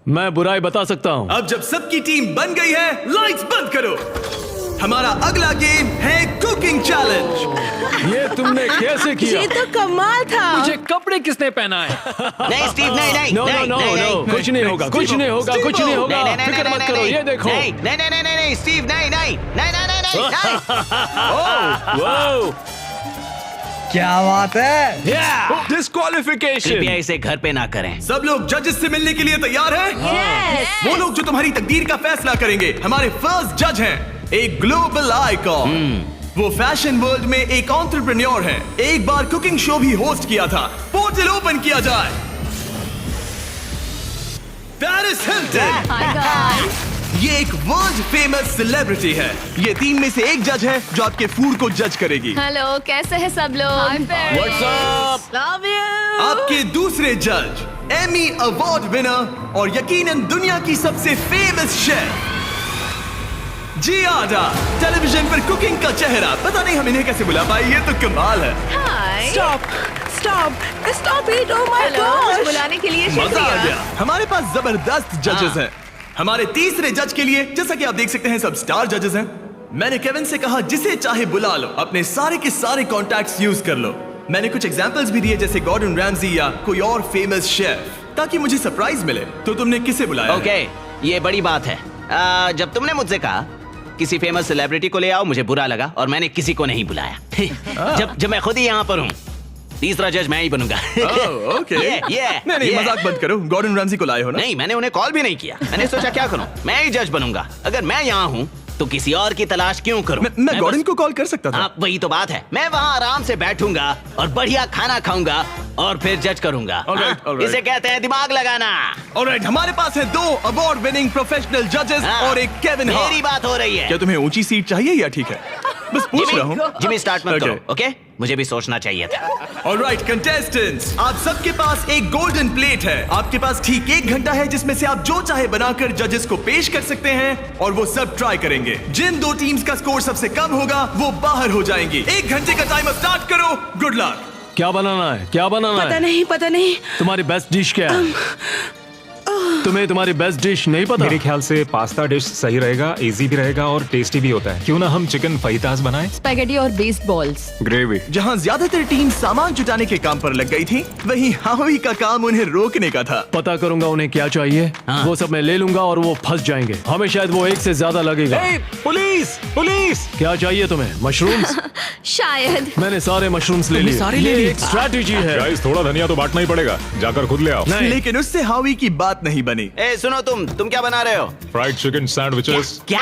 मैं बुराई बता सकता हूँ। अब जब सबकी टीम बन गई है, लाइट्स बंद करो। हमारा अगला गेम है कुकिंग चैलेंज। ये तुमने कैसे किया? ये तो कमाल था। मुझे कपड़े किसने पहनाए? नहीं स्टीव, नहीं नहीं नो नो नहीं, नो नहीं, नो, नहीं। कुछ नहीं होगा, कुछ नहीं होगा, कुछ नहीं होगा। नहीं, नहीं, फिक्र नहीं, मत नहीं, करो, नहीं, ये देखो। नहीं नहीं नहीं नहीं नहीं स्टीव, नहीं नहीं नहीं नहीं नहीं नहीं। वाओ, क्या बात है? डिस्क्वालिफिकेशन। कृपया इसे घर पे ना करें। सब लोग जजेस से मिलने के लिए तैयार हैं? वो लोग जो तुम्हारी तकदीर का फैसला करेंगे, हमारे फर्स्ट जज हैं, एक ग्लोबल आइकॉन। वो फैशन वर्ल्ड में एक एंटरप्रेन्योर है। एक बार कुकिंग शो भी होस्ट किया था। पोर्टल ओपन किया जाए। Paris Hilton. ये एक वर्ल्ड फेमस सेलिब्रिटी है। ये टीम में से एक जज है जो आपके फूड को जज करेगी। हेलो, कैसे हैं सब लोग? What's up? Love you. आपके दूसरे जज, एमी अवार्ड विनर और यकीनन दुनिया की सबसे फेमस शेफ जियाडा। टेलीविजन पर कुकिंग का चेहरा। पता नहीं हम इन्हें कैसे बुला पाए, ये तो कमाल है। Hi. Stop, stop, stop it. Oh my hello, मुझे गॉड। बुलाने के लिए मजा आ शुक्रिया। गया। हमारे पास जबरदस्त जजेस हैं। हमारे तीसरे जज के लिए, जैसा कि आप देख सकते हैं, सब स्टार जजेस हैं। मैंने केविन से कहा जिसे चाहे बुला लो, अपने सारे के सारे कॉन्टैक्ट्स यूज कर लो। मैंने कुछ एग्जांपल्स भी दिए, जैसे गॉर्डन रैमजी या कोई और फेमस शेफ, ताकि मुझे सरप्राइज मिले। तो तुमने किसे बुलाया? ओके, ये बड़ी बात है। जब तुमने मुझसे कहा किसी फेमस सेलिब्रिटी को ले आओ, मुझे बुरा लगा और मैंने किसी को नहीं बुलाया। जब मैं खुद ही यहाँ पर हूँ, तीसरा जज मैं ही बनूंगा। ओके। नहीं, मजाक बंद करो। गॉर्डन रैमजी को लाए हो ना? नहीं, मैंने उन्हें कॉल भी नहीं किया। मैंने सोचा क्या करूं, मैं ही जज बनूंगा। अगर मैं यहाँ हूँ तो किसी और की तलाश क्यों करूं? मैं गॉर्डन को कॉल कर सकता था। हाँ, वही तो बात है। मैं वहाँ आराम से बैठूंगा और बढ़िया खाना खाऊंगा और फिर जज करूंगा। Alright, हाँ, alright. इसे कहते हैं दिमाग लगाना। ऑलराइट, हमारे पास है 2 अवार्ड विनिंग प्रोफेशनल जजेस हाँ, और एक केविन हार्ट। मेरी बात हो रही है। क्या तुम्हें ऊंची सीट चाहिए या ठीक है? बस पूछ रहा हूँ। जिमी स्टार्ट मत Okay. करो, ओके? मुझे भी सोचना चाहिए था। ऑलराइट कंटेस्टेंट्स, आप सबके पास एक गोल्डन प्लेट है। आपके पास ठीक 1 घंटा है जिसमें से आप जो चाहे बनाकर जजेस को पेश कर सकते हैं और वो सब ट्राई करेंगे। जिन 2 टीम्स का स्कोर सबसे कम होगा वो बाहर हो जाएंगी। 1 घंटे का टाइमर स्टार्ट करो। Good luck. क्या बनाना है? क्या बनाना पता है? नहीं, पता नहीं। तुम्हारी बेस्ट डिश क्या है? तुम्हें तुम्हारी बेस्ट डिश नहीं पता? मेरे ख्याल से पास्ता डिश सही रहेगा, इजी भी रहेगा और टेस्टी भी होता है। क्यों ना हम चिकन फाजितास बनाएं? स्पैगेटी और बेस्ड बॉल्स। ग्रेवी। जहाँ ज्यादातर टीम सामान जुटाने के काम पर लग गई थी, वहीं हावी का काम उन्हें रोकने का था। पता करूंगा उन्हें क्या चाहिए। वो सब मैं ले लूंगा और वो फंस जाएंगे। हमें शायद वो एक से ज्यादा लगेगा। Police police! क्या चाहिए तुम्हें? मशरूम्स? शायद। मैंने सारे मशरूम्स ले लिए। ये एक स्ट्रैटेजी है। गाइस, थोड़ा धनिया तो बांटना ही पड़ेगा। जाकर खुद ले आओ। नहीं। लेकिन उससे हावी की बात नहीं बनी। ए सुनो, तुम क्या बना रहे हो? Fried chicken sandwiches. क्या?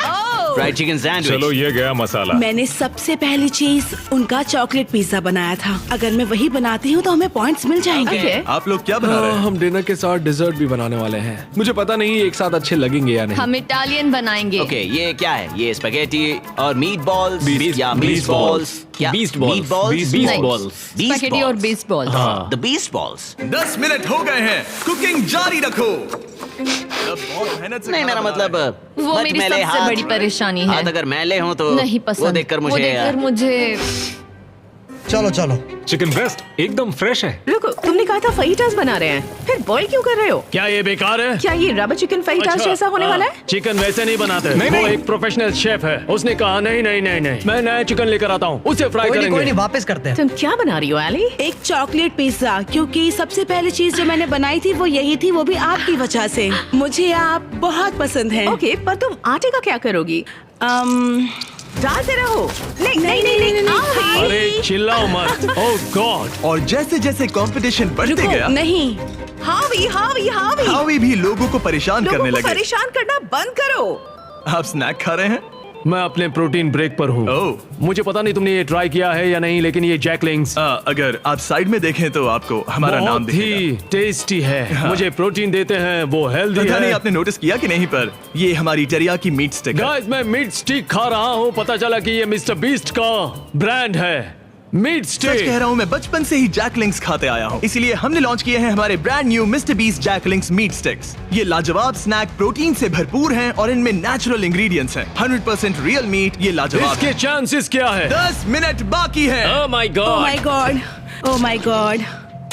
Fried chicken sandwich. चलो ये गया मसाला। मैंने सबसे पहली चीज उनका चॉकलेट पिज्जा बनाया था। अगर मैं वही बनाती हूँ तो हमें पॉइंट्स मिल जाएंगे। Okay. आप लोग क्या बना रहे हैं? हम डिनर के साथ डिजर्ट भी बनाने वाले हैं। मुझे पता नहीं एक साथ अच्छे लगेंगे या नहीं। हम इटालियन बनाएंगे। ओके, ये क्या है? ये स्पैगेटी और मीट बॉल्स या मीट बॉल्स? क्या? Beast balls. Meat balls? Beast balls. Spaghetti और based balls. The beast balls. 10 minute हो गए हैं, कुकिंग जारी रखो। बहुत मेहनत से नहीं, खाना मेरा बना मतलब रहा है। वो मेरी मैले सबसे बड़ी परेशानी है। हाथ अगर मैले हों तो नहीं पसंद। वो देखकर मुझे चलो चलो। चिकन ब्रेस्ट एकदम फ्रेश है। रुको, तुमने कहा था फहीटास बना रहे हैं, फिर बॉईल क्यों कर रहे हो? क्या ये बेकार है? क्या ये रबर चिकन फहीटास अच्छा, जैसा होने वाला है? चिकन वैसे नहीं बनाते। वो एक प्रोफेशनल शेफ है। उसने कहा नहीं नहीं नहीं नहीं, मैं नया चिकन लेकर आता हूँ, उसे फ्राई कोई नहीं करेंगे। वापस करते हैं। तुम क्या बना रही हो एली? एक चॉकलेट पिज्जा, क्योंकि सबसे पहली चीज जो मैंने बनाई थी वो यही थी, वो भी आपकी वजह से। मुझे आप बहुत पसंद हैं। ओके, पर तुम आटे का क्या करोगी? डालते रहो। नहीं नहीं नहीं नहीं। अरे चिल्लाओ मत। ओह गॉड। और जैसे जैसे कंपटीशन बढ़ते गया, नहीं, हावी हावी हावी। हावी भी लोगों को परेशान लोगों करने को लगे। परेशान करना बंद करो। आप स्नैक खा रहे हैं? मैं अपने प्रोटीन ब्रेक पर हूँ। ओह। मुझे पता नहीं तुमने ये ट्राई किया है या नहीं, लेकिन ये जैकलिंग्स अगर आप साइड में देखें तो आपको हमारा नाम बहुत ही टेस्टी है। मुझे प्रोटीन देते हैं, वो हेल्दी पता नहीं है। आपने नोटिस किया कि नहीं, पर ये हमारी टेरियाकी मीट स्टिक है। गाइस, मैं मीट स्टिक खा रहा हूँ। पता चला कि ये मिस्टर बीस्ट का ब्रांड है, मीट सच स्टिक। कह रहा हूँ, मैं बचपन से ही जैकलिंग्स खाते आया हूँ, इसीलिए हमने लॉन्च किए हैं हमारे brand new Mister Beast Jack Link's meat sticks. ये लाजवाब स्नैक प्रोटीन से भरपूर हैं और इनमें नेचुरल इंग्रेडिएंट्स हैं। 100% रियल मीट। ये लाजवाब इसके है। चांसेस क्या है? 10 मिनट बाकी है। Oh my oh God. My God, oh my God.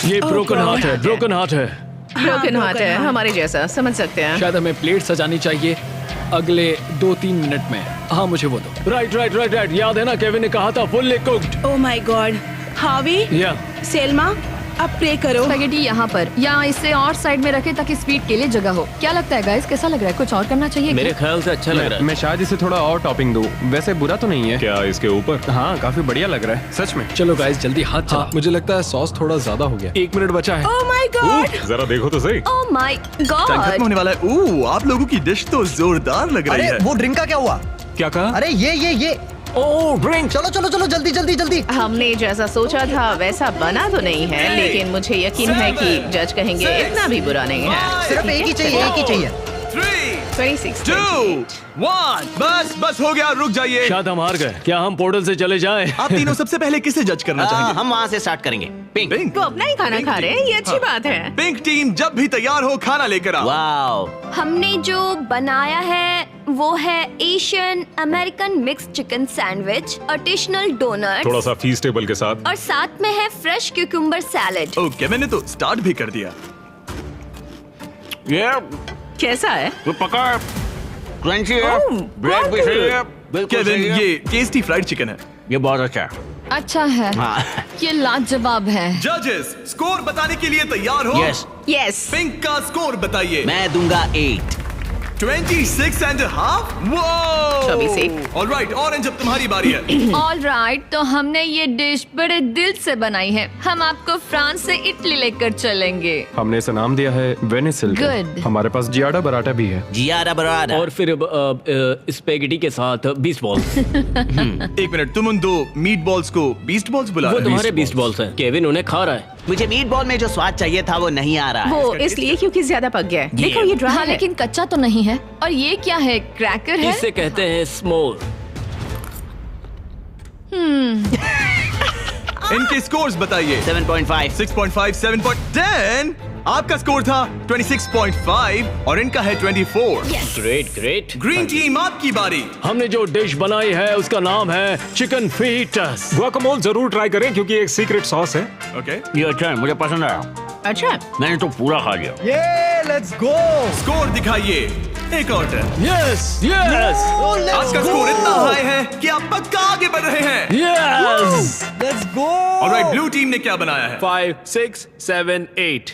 ये Oh ब्रोकन God. हार्ट है, ब्रोकन हार्ट है। ब्रोकन हार्ट है, हमारे जैसा, समझ सकते हैं। शायद हमें प्लेट सजानी चाहिए अगले 2-3 मिनट में। हाँ, मुझे वो दो। Right right right right. याद है ना, केविन ने कहा था fully cooked. Oh my God. हावी, या सेल्मा, अब प्रे करो। स्पैगेटी यहाँ पर या इसे और साइड में रखे ताकि स्वीट के लिए जगह हो। क्या लगता है गाइस, कैसा लग रहा है? कुछ और करना चाहिए मेरे क्या? ख्याल से अच्छा लग रहा है। मैं शायद इसे थोड़ा और टॉपिंग दूं। वैसे बुरा तो नहीं है। क्या इसके ऊपर? हाँ, काफी बढ़िया लग रहा है सच में। चलो गाइस, जल्दी हाथ चला। मुझे लगता है सॉस थोड़ा ज्यादा हो गया। 1 मिनट बचा है। Oh my God. जरा देखो तो सही। ओह माय टाइम खत्म गॉड। होने वाला है। आप लोगों की डिश तो जोरदार लग रही अरे है। वो ड्रिंक का क्या हुआ? क्या कहा? अरे ये ओह ड्रिंक। चलो चलो चलो जल्दी जल्दी जल्दी। हमने जैसा सोचा था वैसा बना तो नहीं है, लेकिन मुझे यकीन है कि जज कहेंगे इतना भी बुरा नहीं है। सिर्फ एक ही चाहिए, एक ही चाहिए। 3, 26, 2, 1। बस हो गया, रुक जाइए। शायद हम हार गए। क्या हम पोर्टल से चले जाएं? आप तीनों सबसे पहले किसे जज करना चाहेंगे? हम वहाँ से स्टार्ट करेंगे। पिंक। पिंक। वो अपना ही खाना खा रहे हैं, ये अच्छी बात है। पिंक टीम जब भी तैयार हो, खाना लेकर आओ। वाओ। हमने जो बनाया है वो है Asian American mix chicken sandwich, additional donut थोड़ा सा फीस टेबल के साथ। और साथ में है फ्रेश क्यूकम्बर सैलेड। ओके, मैंने तो स्टार्ट भी कर दिया। ये कैसा है? पका क्रंची है, ओह, ब्रेड भी सही है, बिल्कुल केविन, सही है। ये टेस्टी फ्राइड चिकन है। ये बहुत अच्छा है। अच्छा है, हाँ। ये लाजवाब है। जजेस, स्कोर बताने के लिए तैयार हो? यस। यस। पिंक का स्कोर बताइए। मैं दूंगा 8। 26.5। वो 24। ऑलराइट, ऑरेंज अब तुम्हारी बारी है। ऑल राइट, तो हमने ये डिश बड़े दिल से बनाई है। हम आपको फ्रांस से इटली लेकर चलेंगे। हमने इसे नाम दिया है वेनिसिल। Good. हमारे पास जियाडा बराटा भी है। जियारा बरारा। और फिर स्पेगेटी के साथ बीस्ट बॉल्स। 1 मिनट, तुम उन 2 मीट बॉल्स को बीस्ट बॉल्स बुला वो रहे हो? तुम्हारे बीस्ट बॉल्स हैं। केविन उन्हें खा रहा है। मुझे मीट बॉल में जो स्वाद चाहिए था वो नहीं आ रहा है। वो इसलिए क्योंकि ज्यादा पक गया है। ये। देखो ये ड्राई हाँ, है। लेकिन कच्चा तो नहीं है। और ये क्या है? क्रैकर है? इसे कहते हैं स्मोर। इनके स्कोर्स बताइए। 7.5। 6.5, 7.10। आपका स्कोर था 26.5 और इनका है 24। Great great. ग्रीन टीम, आपकी बारी। हमने जो डिश बनाई है उसका नाम है चिकन फीटस। गुआकामोल जरूर ट्राई करें क्योंकि एक सीक्रेट सॉस है। ओके। ये अच्छा है, मुझे पसंद आया। अच्छा, मैंने तो पूरा खा लिया। ये लेट्स गो। स्कोर दिखाइए। एक और टर्न। यस यस आज का स्कोर इतना हाई है कि आप पक्का आगे बढ़ रहे हैं। Yes. Let's go. Alright, blue team ने क्या बनाया है? 5 6 7 8।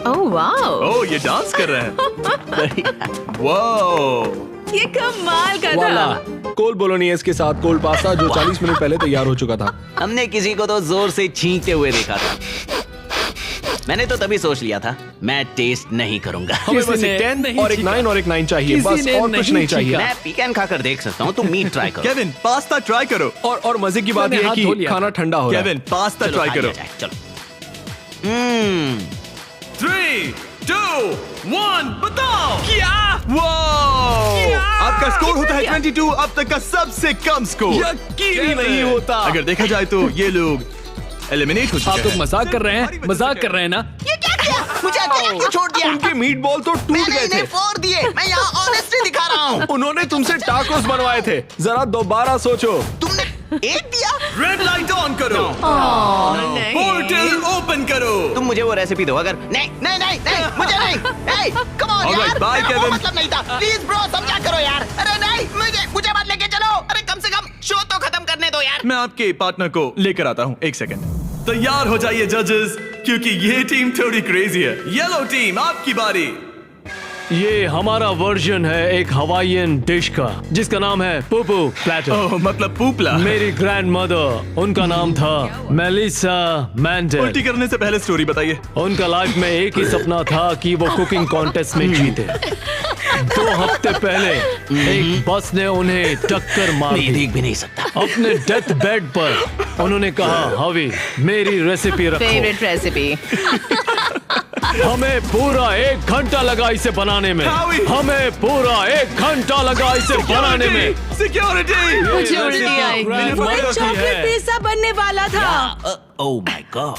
ओह वाओ, ओह, ये डांस कर रहे हैं। वाओ, ये कमाल का वाला था। कोल बोलोनियस के साथ कोल पास्ता जो 40 मिनट पहले तैयार हो चुका था। हमने किसी को तो जोर से छींकते हुए देखा था। मैंने तो तभी सोच लिया था मैं टेस्ट नहीं करूंगा। हमें बस एक 10 और एक 9 और एक 9 चाहिए, किसी बस ने और कुछ नहीं नहीं चाहिए। मैं पीकन खाकर देख सकता हूँ, तुम मीट ट्राई करो। केविन, पास्ता ट्राई करो। और मजे की बात मैंने यह है हाथ कि धो लिया खाना ठंडा हो रहा है। केविन, पास्ता ट्राई खा करो। लिया जाए, चलो। 3 2 1 बताओ क्या? वाओ, आपका स्कोर होता है 22, अब तक का सबसे कम स्कोर। यकीन ही नहीं होता। अगर देखा जाए तो ये लोग एलिमिनेट हो आप चुके लोग हैं। मजाक कर रहे हैं, मजाक कर रहे हैं ना? मुझे अकेला क्यों छोड़ दिया? उनके मीट बॉल तो टूट मैंने गए थे। इन्हें फोड़ दिए। मैं यहाँ ऑनेस्टी दिखा रहा हूँ। उन्होंने तुमसे टाकोस बनवाए थे। जरा दोबारा सोचो। तुमने एक दिया। रेड लाइट ऑन करो। नहीं। पोर्टल ओपन करो। तुम मुझे वो रेसिपी दो। अगर नहीं नहीं नहीं नहीं मुझे नहीं। Hey, come on Alright, यार, bye, मेरा वो Kevin. मतलब नहीं था। प्लीज ब्रो, समझा करो यार। अरे नहीं, मुझे मत लेके चलो। अरे कम से कम शो तो खत्म करने दो यार। मैं आपके पार्टनर को लेकर आता हूँ, एक सेकंड। तैयार हो जाइए जजेस, क्योंकि ये टीम थोड़ी क्रेजी है। येलो टीम, आपकी बारी। ये हमारा वर्जन है एक हवाईयन डिश का जिसका नाम है पुपू प्लेटर। ओह, मतलब पूपला। मेरी ग्रैंड मदर, उनका नाम था मेलिसा मैंडेल। उल्टी करने से पहले स्टोरी बताइए। उनका लाइफ में एक ही सपना था कि वो कुकिंग कॉन्टेस्ट में जीते। 2 हफ्ते पहले एक बस ने उन्हें टक्कर मार मैं दी। देख भी नहीं सकता। अपने डेथ बेड पर उन्होंने कहा, हवी मेरी रेसिपी रखो। Favourite recipe. हमें पूरा 1 घंटा लगा इसे बनाने में। हावी! हमें पूरा 1 घंटा लगा इसे बनाने में। सिक्योरिटी। मुझे उल्टी आई। ग्रैंड वो मदर एक की चॉकलेट है। पिज्जा बनने वाला था। Oh my God.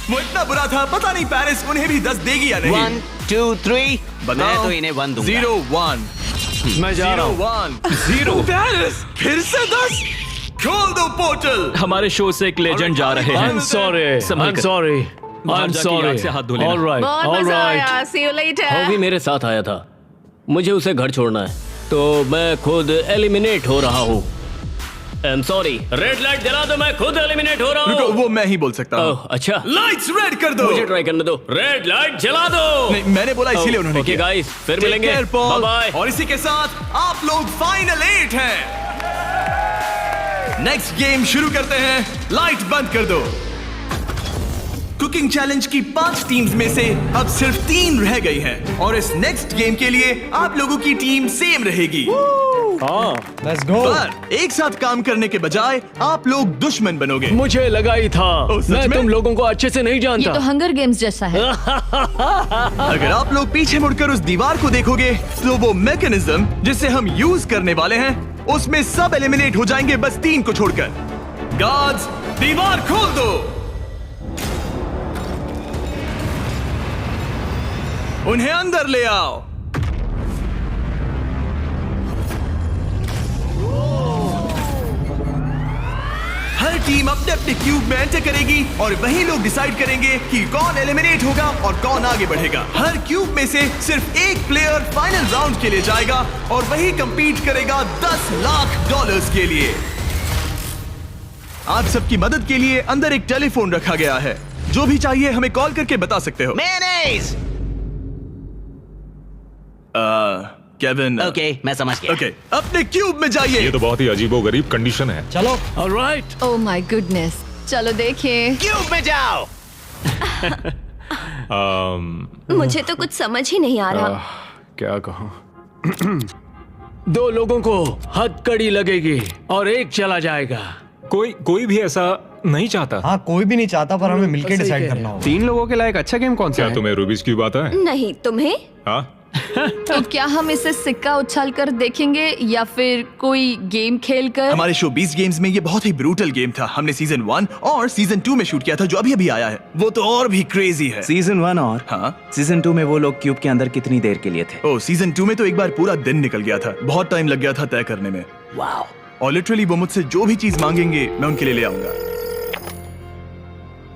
वो इतना बुरा था, पता नहीं पेरिस उन्हें भी 10 देगी या नहीं। 1 2 3 मैं तो इन्हें 1 दूंगा। 0 1 मैं जा रहा 0 हूँ। 1 0 पेरिस फिर से 10। खोल दो पोर्टल। हमारे शो से एक लेजेंड जा रहे हैं। I'm sorry. संभल I'm कर। sorry. बाहर I'm जाके sorry. याद से हाथ धो लेना। All right. बहुत All मजा right. आया। See you later. वो भी मेरे साथ आया था। मुझे उसे घर छोड़ना है, तो मैं खुद एलिमिनेट हो रहा हूँ। I'm sorry. रेड लाइट जला दो, मैं खुद एलिमिनेट हो रहा रुको, हूँ। वो मैं ही बोल सकता हूँ। ओह, अच्छा। लाइट्स रेड कर दो। मुझे ट्राई करने दो। रेड लाइट जला दो। नहीं, मैंने बोला इसीलिए उन्होंने ओके किया। गाइस, फिर Take मिलेंगे। care, Paul. बाय। और इसी के साथ आप लोग फाइनल 8 हैं। नेक्स्ट गेम शुरू करते हैं। लाइट बंद कर दो। कुकिंग चैलेंज की 5 टीम्स में से अब सिर्फ 3 रह गई हैं और इस नेक्स्ट गेम के लिए आप लोगों की टीम सेम रहेगी। Let's go. पर एक साथ काम करने के बजाय आप लोग दुश्मन बनोगे। मुझे लगा ही था। ओह, सच मैं में? तुम लोगों को अच्छे से नहीं ये जानता। तो हंगर गेम्स जैसा है। अगर आप लोग पीछे मुड़कर उस दीवार को देखोगे तो वो मैकेनिज्म जिसे हम यूज करने वाले हैं उसमें सब एलिमिनेट हो जाएंगे, बस 3 को छोड़कर। गार्ड्स, दीवार खोल दो। उन्हें अंदर ले आओ। हर टीम अपने अपने क्यूब में एंटर करेगी और वही लोग डिसाइड करेंगे कि कौन एलिमिनेट होगा और कौन आगे बढ़ेगा। हर क्यूब में से सिर्फ एक प्लेयर फाइनल राउंड के लिए जाएगा और वही compete करेगा $10 लाख के लिए। आप सबकी मदद के लिए अंदर एक टेलीफोन रखा गया है। जो भी चाहिए हमें कॉल करके बता सकते हो। मेयोनेज़। केविन। ओके, मैं समझ गया। ओके, अपने क्यूब में जाइए। ये तो बहुत ही अजीबोगरीब कंडीशन है। चलो। All right. Oh my goodness, चलो देखिए। क्यूब में जाओ। मुझे तो कुछ समझ ही नहीं आ रहा। क्या कहूँ? 2 लोगों को हथकड़ी लगेगी और एक चला जाएगा। कोई भी ऐसा नहीं चाहता। हाँ, कोई भी नहीं चाहता, पर हमें मिलकर सही डिसाइड कह रहे करना हो। होगा। 3 लोगों के लिए एक अच्छा गेम कौन सा क्या है? तुम्हें रूबिक्स क्यूब आता है? नहीं, तुम्हें? हाँ, तो क्या हम इसे सिक्का उछाल कर देखेंगे या फिर कोई गेम खेल कर? हमारे शो 20 गेम्स में ये बहुत ही ब्रूटल गेम था। हमने सीजन 1 और सीजन 2 में शूट किया था, जो अभी अभी आया है। वो तो और भी क्रेजी है। सीजन 1 और हाँ, सीजन 2 में वो लोग क्यूब के अंदर कितनी देर के लिए थे? ओ, सीजन 2 में तो एक बार पूरा दिन निकल गया था। बहुत टाइम लग गया था तय करने में। वाओ। और लिटरली वो मुझसे जो भी चीज मांगेंगे मैं उनके लिए ले आऊंगा।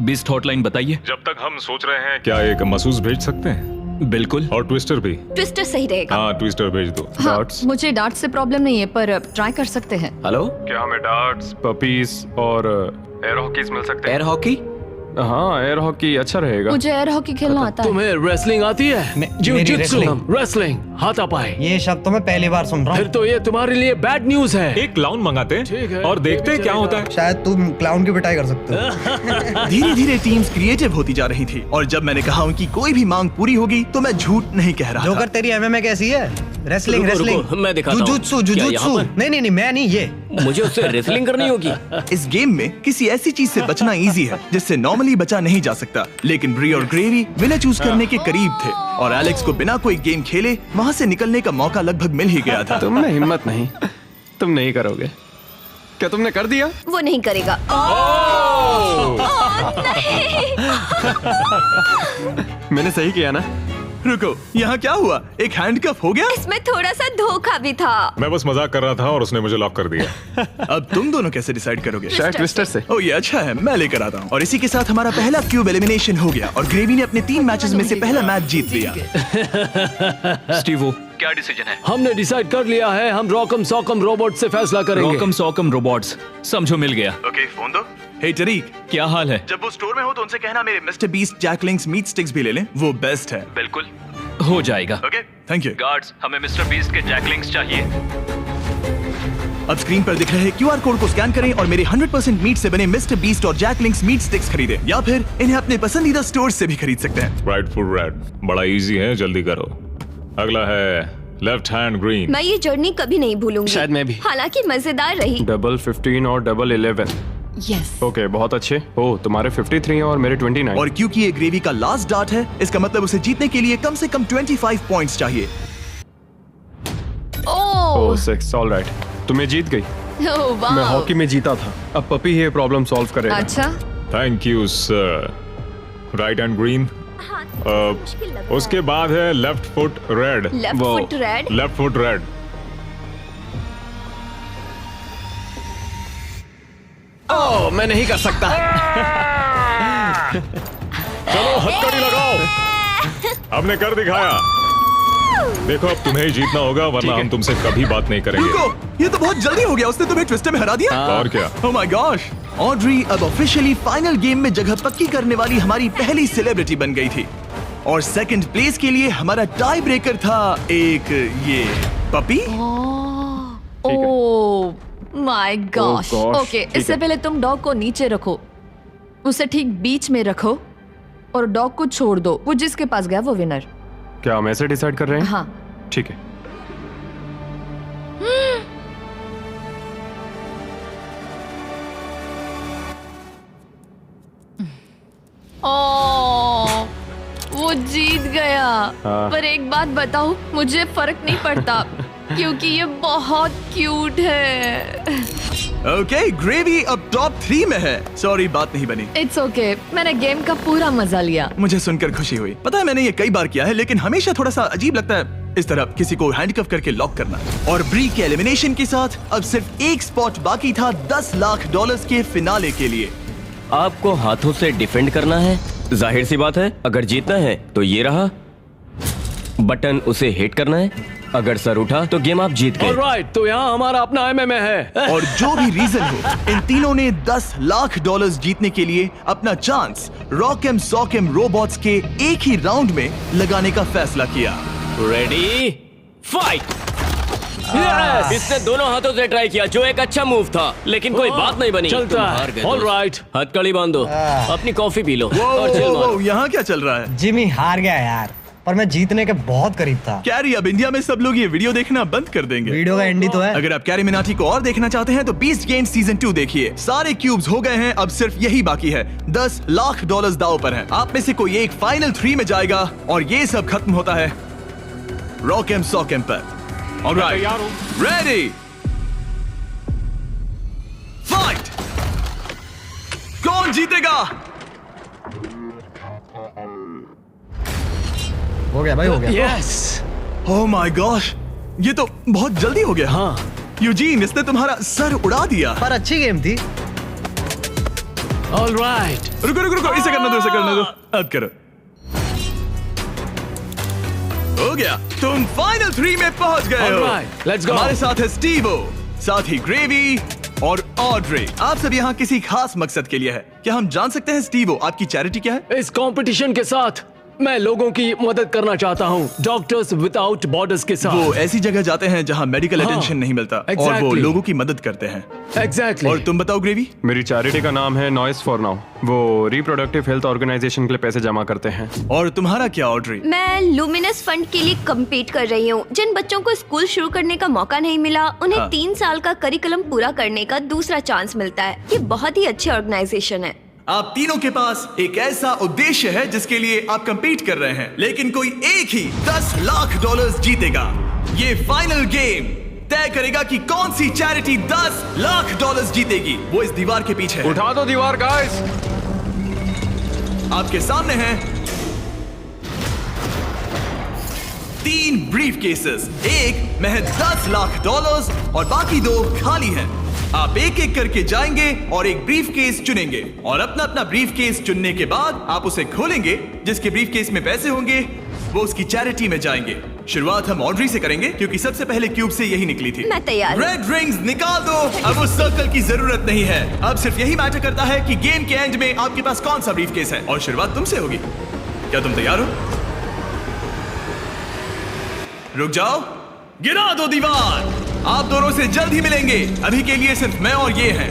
बीस्ट हॉटलाइन बताइए। जब तक हम सोच रहे हैं क्या एक मसूस भेज सकते हैं? बिल्कुल। और ट्विस्टर भी। ट्विस्टर सही रहेगा। हाँ ट्विस्टर भेज दो। हाँ, मुझे डार्ट से प्रॉब्लम नहीं है पर ट्राई कर सकते हैं। हेलो, क्या हमें डार्ट्स, पपीज और एयर हॉकीज मिल सकते हैं? Air hockey? हाँ एयर हॉकी अच्छा रहेगा। मुझे एयर हॉकी खेलना आता है। तुम्हें रेसलिंग आती है? जिu-jitsu, रेसलिंग, हाथापाई। ये शब्द तो मैं पहली बार सुन रहा हूँ। फिर तो ये तुम्हारे लिए बैड न्यूज है। एक क्लाउन मंगाते हैं और देखते हैं क्या होता है। शायद तुम क्लाउन की पिटाई कर सकते हो। धीरे धीरे टीम्स क्रिएटिव होती जा रही थी और जब मैंने कहा उनकी कोई भी मांग पूरी होगी तो मैं झूठ नहीं कह रहा जोकर तेरी एमएमए कैसी है? रेसलिंग रुको, रेसलिंग रुको, मैं दिखाता हूँ। जुजुत्सु क्या जुजुत्सु। यहाँ पर? नहीं मैं नहीं, ये मुझे उससे रेसलिंग करनी होगी। इस गेम में किसी ऐसी चीज से बचना इजी है जिससे नॉर्मली बचा नहीं जा सकता, लेकिन ब्री और ग्रेवी विनर चूज करने के करीब थे और एलेक्स को बिना कोई गेम खेले वहाँ से निकलने का मौका लगभग मिल ही गया था। तुम में हिम्मत नहीं, तुम नहीं करोगे। क्या तुमने कर दिया? वो नहीं करेगा। मैंने सही किया ना? रुको, यहाँ क्या हुआ? एक हैंडकफ हो गया? इसमें थोड़ा सा धोखा भी था। मैं बस मजाक कर रहा था और उसने मुझे लॉक कर दिया। अब तुम दोनों कैसे डिसाइड करोगे? शायद ट्विस्टर से। ओ ये अच्छा है, मैं लेकर आता हूँ। और इसी के साथ हमारा पहला क्यूब एलिमिनेशन हो गया और ग्रेवी ने अपने 3 मैचेस में से पहला मैच जीत लिया। स्टीवो, क्या डिसीजन है? हमने डिसाइड कर लिया है, हम रॉकम सॉकम रोबोट से फैसला करेंगे। रॉकम सॉकम रोबोट्स, समझो मिल गया। ओके फोन दो। हे टरीक, क्या हाल है? जब वो स्टोर में हो तो उनसे कहना मेरे mister Beast Jack Link's meat sticks भी ले लें, वो बेस्ट है। बिल्कुल हो जाएगा। Okay thank you. गार्ड्स, हमें मिस्टर बीस्ट के जैकलिंग्स चाहिए। अब स्क्रीन पर दिख रहे QR कोड को स्कैन करें और मेरे 100% मीट से बने मिस्टर बीस्ट और जैकलिंग्स मीट स्टिक्स खरीदें, या फिर इन्हें अपने पसंदीदा स्टोर से भी खरीद सकते हैं। राइट फुट रेड, बड़ा इजी है, जल्दी करो। अगला है लेफ्ट हैंड ग्रीन। मैं ये जर्नी कभी नहीं भूलूंगी। शायद मैं भी। हालांकि मजेदार रही। डबल 15 और डबल 11। यस। ओके बहुत अच्छे। ओ तुम्हारे 53 हैं और मेरे 29। और क्योंकि ये ग्रेवी का लास्ट डार्ट है, इसका मतलब उसे जीतने के लिए कम से कम 25 पॉइंट्स चाहिए। ओह 6 ऑलराइट, तुम्हें जीत गई। वाह। मैं हॉकी में जीता था। अब पपी ये प्रॉब्लम सॉल्व करेगा। अच्छा। Thank you sir. Right hand green. उसके बाद है left foot red. Left foot red. Left foot red. Oh मैं नहीं कर सकता। चलो हथकड़ी लगाओ। हमने कर दिखाया। देखो अब तुम्हें ही जीतना होगा वरना हम तुमसे कभी बात नहीं करेंगे। रुको, ये तो बहुत जल्दी हो गया, उसने तुम्हें ट्विस्टर में हरा दिया। और क्या? ओह माय गॉश, ऑड्री अब ऑफिशियली फाइनल गेम में जगह पक्की करने वाली हमारी पहली सेलिब्रिटी बन गई थी और सेकंड प्लेस के लिए हमारा टाई ब्रेकर था एक ये puppy. Oh my gosh. gosh, okay, ठीक इससे है। पहले तुम डॉग को नीचे रखो, उसे ठीक बीच में रखो और डॉग को छोड़ दो। वो जिसके पास गया वो विनर। क्या हम ऐसे डिसाइड कर रहे हैं? हाँ ठीक है। ओह वो जीत गया। हाँ। पर एक बात बताऊं, मुझे फर्क नहीं पड़ता क्योंकि ये बहुत क्यूट है। ओके, ग्रेवी अब टॉप 3 में है। सॉरी बात नहीं बनी। इट्स ओके, मैंने गेम का पूरा मजा लिया। मुझे सुनकर खुशी हुई। पता है मैंने ये कई बार किया है लेकिन हमेशा थोड़ा सा अजीब लगता है इस तरह किसी को हैंडकफ करके लॉक करना। और ब्री के एलिमिनेशन के साथ अब सिर्फ एक स्पॉट बाकी था $10 लाख के फिनाले के लिए। आपको हाथों से डिफेंड करना है। जाहिर सी बात है, अगर जीतना है तो ये रहा बटन, उसे हिट करना है। अगर सर उठा तो गेम आप जीत गए। ऑलराइट, तो यहाँ हमारा अपना एमएमए है। और जो भी रीजन हो, इन तीनों ने $10 लाख जीतने के लिए अपना चांस रॉकम सॉकम रोबोट्स के एक ही राउंड में लगाने का फैसला किया। Ready fight. इसने दोनों हाथों से ट्राई किया जो एक अच्छा मूव था, लेकिन कोई बात नहीं बनी। चलता तुम है। हार गए। ऑलराइट, हथकड़ी बांधो, अपनी कॉफी पी लो और चिल मारो। यहाँ क्या चल रहा है? जिमी हार गया यार, पर मैं जीतने के बहुत करीब था। कैरी, अब इंडिया में सब लोग ये वीडियो देखना बंद कर देंगे। वीडियो का एंड ही तो है। अगर आप कैरी मिनाटी को और देखना चाहते हैं तो बीस्ट गेम सीजन 2 देखिए। सारे क्यूब्स हो गए हैं, अब सिर्फ यही बाकी है। $10 लाख दांव पर है। आप में से कोई एक फाइनल 3 में जाएगा और ये सब खत्म होता है रॉकम सॉकम पर। Alright, ready fight. कौन जीतेगा? हो गया भाई, हो गया। यस। ओह माय गॉश, ये तो बहुत जल्दी हो गया। हाँ यूजीन, इसने तुम्हारा सर उड़ा दिया। पर अच्छी गेम थी। ऑलराइट। रुको रुको रुको, इसे करने दो, इसे करने दो। अब करो। हो गया, तुम फाइनल 3 में पहुंच गए हो। Alright, let's go. हमारे साथ है स्टीवो, साथ ही ग्रेवी और ऑड्रे। आप सब यहाँ किसी खास मकसद के लिए है। क्या हम जान सकते हैं स्टीवो, आपकी चैरिटी क्या है? इस कंपटीशन के साथ मैं लोगों की मदद करना चाहता हूँ, डॉक्टर्स विदाउट बॉर्डर्स के साथ। वो ऐसी जगह जाते हैं जहाँ मेडिकल अटेंशन नहीं मिलता, और वो exactly. लोगों की मदद करते हैं। एग्जैक्टली। और तुम बताओ ग्रेवी? मेरी चैरिटी का नाम है नॉइस फॉर नाउ। वो रिप्रोडक्टिव हेल्थ ऑर्गेनाइजेशन के लिए पैसे जमा करते हैं। और तुम्हारा क्या ऑड्रे? मैं लुमिनस फंड के लिए कम्पीट कर रही हूँ। जिन बच्चों को स्कूल शुरू करने का मौका नहीं मिला, उन्हें 3 साल का करिकुलम पूरा करने का दूसरा चांस मिलता है। ये बहुत ही अच्छी ऑर्गेनाइजेशन है। आप तीनों के पास एक ऐसा उद्देश्य है जिसके लिए आप कंपीट कर रहे हैं, लेकिन कोई एक ही $10 लाख जीतेगा। ये फाइनल गेम तय करेगा कि कौन सी चैरिटी $10 लाख जीतेगी। वो इस दीवार के पीछे है। उठा दो दीवार गाइस। आपके सामने हैं 3 ब्रीफ केसेस, एक में है $10 लाख और बाकी 2 खाली हैं। आप एक एक करके जाएंगे और एक ब्रीफ केस चुनेंगे, और अपना अपना ब्रीफ केस चुनने के बाद आप उसे खोलेंगे। जिसके ब्रीफ केस में पैसे होंगे वो उसकी चैरिटी में जाएंगे। शुरुआत हम ऑड्री से करेंगे क्योंकि सबसे पहले क्यूब से यही निकली थी। मैं तैयार हूं। रेड रिंग्स निकाल दो। अब उस सर्कल की जरूरत नहीं है। अब सिर्फ यही मैटर करता है कि गेम के एंड में आपके पास कौन सा ब्रीफ केस है, और शुरुआत तुमसे होगी। क्या तुम तैयार हो? रुक जाओ, गिरा दो दीवार। आप दोनों से जल्द ही मिलेंगे। अभी के लिए सिर्फ मैं और ये हैं।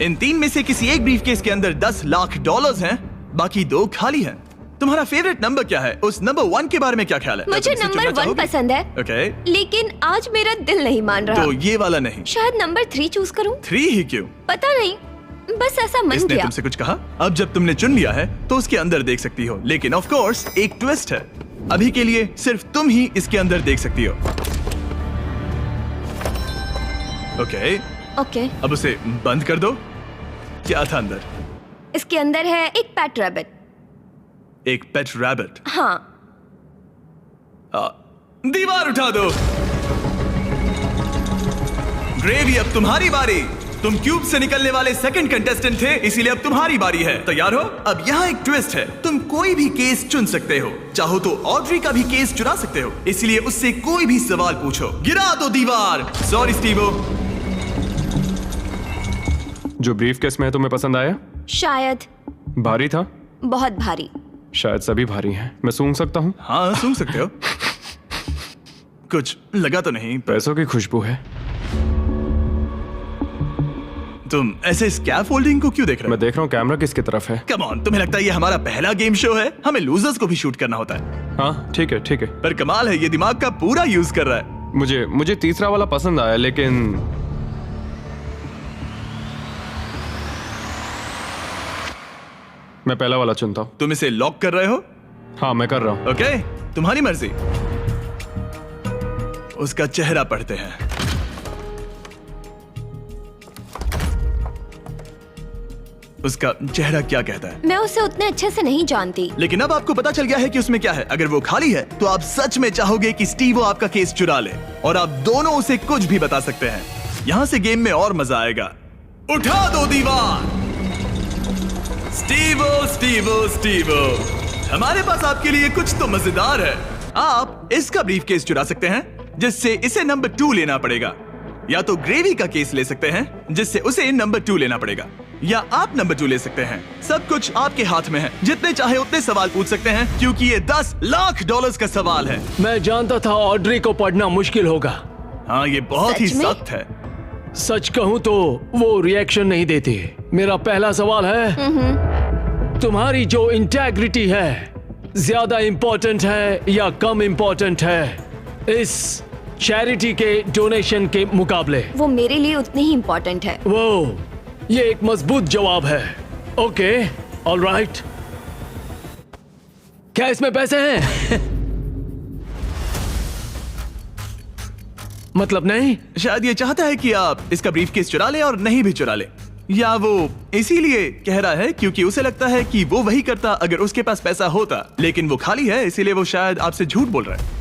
इन 3 में से किसी एक ब्रीफ केस के अंदर $10 लाख हैं, बाकी 2 खाली हैं। तुम्हारा फेवरेट नंबर क्या है? उस नंबर 1 के बारे में क्या ख्याल है? मुझे नंबर 1 पसंद है। ओके। लेकिन आज मेरा दिल नहीं मान रहा। तो ये वाला नहीं? शायद नंबर 3 चूज करूं। 3 ही क्यों? पता नहीं, बस ऐसा मन इसने किया। तुमसे कुछ कहा? अब जब तुमने चुन लिया है तो उसके अंदर देख सकती हो, लेकिन ऑफ कोर्स एक ट्विस्ट है। अभी के लिए सिर्फ तुम ही इसके अंदर देख सकती हो। ओके। ओके। अब उसे बंद कर दो। क्या था अंदर? इसके अंदर है एक पेट रैबिट। एक पेट रैबिट? हाँ। दीवार उठा दो। ग्रेवी, अब तुम्हारी बारी। तुम क्यूब से निकलने वाले सेकंड कंटेस्टेंट थे, इसीलिए अब तुम्हारी बारी है। तैयार हो? अब यहाँ एक ट्विस्ट है। तुम कोई भी केस चुन सकते हो। चाहो तो ऑड्री का भी केस चुरा सकते हो, इसलिए उससे कोई भी सवाल पूछो। गिरा दो दीवार। Sorry Stevo. जो ब्रीफ केस में है तुम्हें पसंद आया? शायद। भारी था? बहुत भारी। शायद सभी भारी हैं। मैं सूंघ सकता हूँ? हाँ, सूंघ सकते हो। कुछ लगा तो नहीं? पैसों की खुशबू है। तुम ऐसे स्कैफोल्डिंग को क्यों देख रहे हो? मैं देख रहा हूँ कैमरा किसकी तरफ है। कम ऑन, तुम्हें लगता है ये हमारा पहला गेम शो है? हमें लूजर्स को भी शूट करना होता है। हाँ ठीक है ठीक है। पर कमाल है, ये दिमाग का पूरा यूज कर रहा है। मुझे तीसरा वाला पसंद आया, लेकिन मैं पहला वाला चुनता हूँ। तुम इसे लॉक कर रहे हो? हाँ मैं कर रहा हूँ। ओके, तुम्हारी मर्जी। उसका चेहरा पढ़ते हैं। उसका चेहरा क्या कहता है? मैं उसे उतने अच्छे से नहीं जानती। लेकिन अब आपको पता चल गया है कि उसमें क्या है। अगर वो खाली है तो आप सच में चाहोगे कि स्टीवो आपका केस चुरा ले, और आप दोनों उसे कुछ भी बता सकते हैं। यहाँ से गेम में और मजा आएगा। उठा दो दीवार। स्टीवो स्टीवो स्टीवो, हमारे पास आपके लिए कुछ तो मजेदार है। आप इसका ब्रीफ केस चुरा सकते हैं, जिससे इसे नंबर 2 लेना पड़ेगा, या तो ग्रेवी का केस ले सकते हैं, जिससे उसे नंबर 2 लेना पड़ेगा, या आप नंबर 2 ले सकते हैं। सब कुछ आपके हाथ में है। जितने चाहे उतने सवाल पूछ सकते हैं, क्योंकि ये $10 लाख का सवाल है। मैं जानता था ऑड्री को पढ़ना मुश्किल होगा। हाँ, ये बहुत ही सख्त है। सच कहूँ तो वो रिएक्शन नहीं देती। मेरा पहला सवाल है, तुम्हारी जो इंटेग्रिटी है ज्यादा इंपॉर्टेंट है या कम इंपॉर्टेंट है इस चैरिटी के डोनेशन के मुकाबले? वो मेरे लिए उतनी ही इंपॉर्टेंट है। वो ये एक मजबूत जवाब है। Okay, alright. क्या इसमें पैसे हैं? मतलब नहीं? शायद ये चाहता है कि आप इसका ब्रीफकेस चुरा ले और नहीं भी चुरा ले, या वो इसीलिए कह रहा है क्योंकि उसे लगता है कि वो वही करता अगर उसके पास पैसा होता, लेकिन वो खाली है, इसीलिए वो शायद आपसे झूठ बोल रहा है।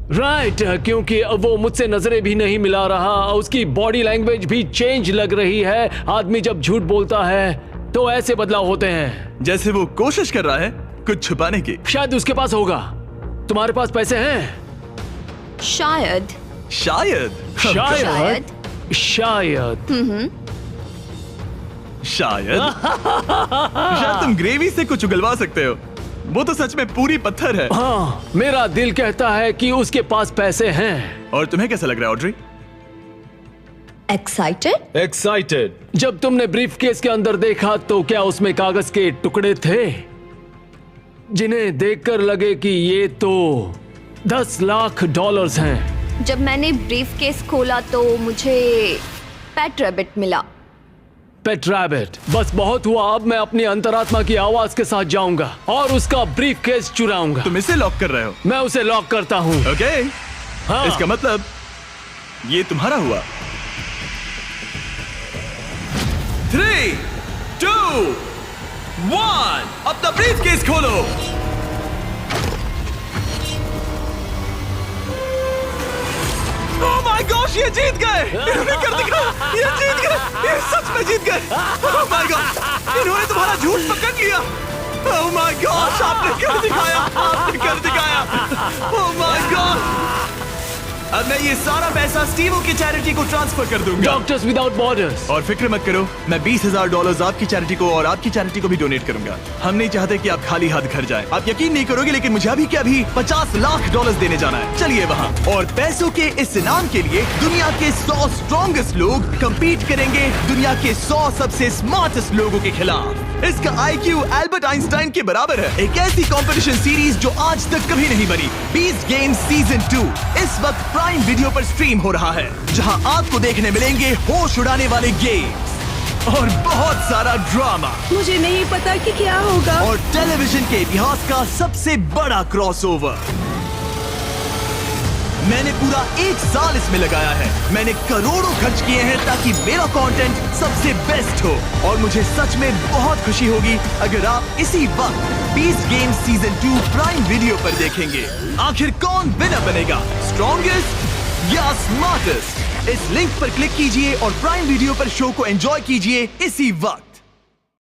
राइट क्योंकि वो मुझसे नजरें भी नहीं मिला रहा, उसकी बॉडी लैंग्वेज भी चेंज लग रही है। आदमी जब झूठ बोलता है तो ऐसे बदलाव होते हैं। जैसे वो कोशिश कर रहा है कुछ छुपाने की। शायद उसके पास होगा। तुम्हारे पास पैसे हैं? शायद शायद शायद शायद शायद शायद तुम ग्रेवी से कुछ उगलवा सकते हो। वो तो सच में पूरी पत्थर है। हाँ, मेरा दिल कहता है कि उसके पास पैसे हैं। और तुम्हें कैसा लग रहा है ऑड्री? एक्साइटेड। जब तुमने ब्रीफ केस के अंदर देखा तो क्या उसमें कागज के टुकड़े थे जिन्हें देखकर लगे कि ये तो $10 लाख हैं? जब मैंने ब्रीफ केस खोला तो मुझे पेट रैबिट मिला। पेट रैबिट। बस बहुत हुआ, अब मैं अपनी अंतरात्मा की आवाज के साथ जाऊंगा और उसका ब्रीफ केस चुराऊंगा। तुम इसे लॉक कर रहे हो? मैं उसे लॉक करता हूँ। ओके। हाँ। इसका मतलब ये तुम्हारा हुआ। 3, 2, 1 अपना ब्रीफ केस खोलो। ओह माय गॉश, ये जीत गए। इन्होंने कर दिखाया, ये जीत गए, ये सच में जीत गए। ओह माय गॉड, इन्होंने तुम्हारा झूठ पकड़ लिया। ओह माय गॉश, आपने कर दिखाया, आपने कर दिखाया। ओह माय गॉड, अब मैं ये सारा पैसा स्टीवो की चैरिटी को ट्रांसफर कर दूंगा। Doctors without borders. और फिक्र मत करो, मैं $20,000 आपकी चैरिटी को और आपकी चैरिटी को भी डोनेट करूंगा। हम नहीं चाहते कि आप खाली हाथ घर जाएं। आप यकीन नहीं करोगे लेकिन मुझे अभी के अभी $50 लाख देने जाना है। चलिए वहाँ। और पैसों के इस इनाम के लिए दुनिया के 100 स्ट्रॉन्गेस्ट लोग कंपीट करेंगे दुनिया के 100 सबसे स्मार्टेस्ट लोगों के खिलाफ। इसका IQ एल्बर्ट आइंस्टाइन के बराबर है। एक ऐसी कंपटीशन सीरीज जो आज तक कभी नहीं बनी। बीस्ट गेम्स सीजन 2 इस वक्त प्राइम वीडियो पर स्ट्रीम हो रहा है, जहां आपको देखने मिलेंगे होश उड़ाने वाले गेम्स और बहुत सारा ड्रामा। मुझे नहीं पता कि क्या होगा। और टेलीविजन के इतिहास का सबसे बड़ा क्रॉसओवर। मैंने पूरा 1 साल इसमें लगाया है। मैंने करोड़ों खर्च किए हैं ताकि मेरा कंटेंट सबसे बेस्ट हो। और मुझे सच में बहुत खुशी होगी अगर आप इसी वक्त beast games season 2 prime video पर देखेंगे। आखिर कौन विनर बनेगा, स्ट्रॉन्गेस्ट या स्मार्टेस्ट? इस लिंक पर क्लिक कीजिए और प्राइम वीडियो पर शो को एंजॉय कीजिए इसी वक्त।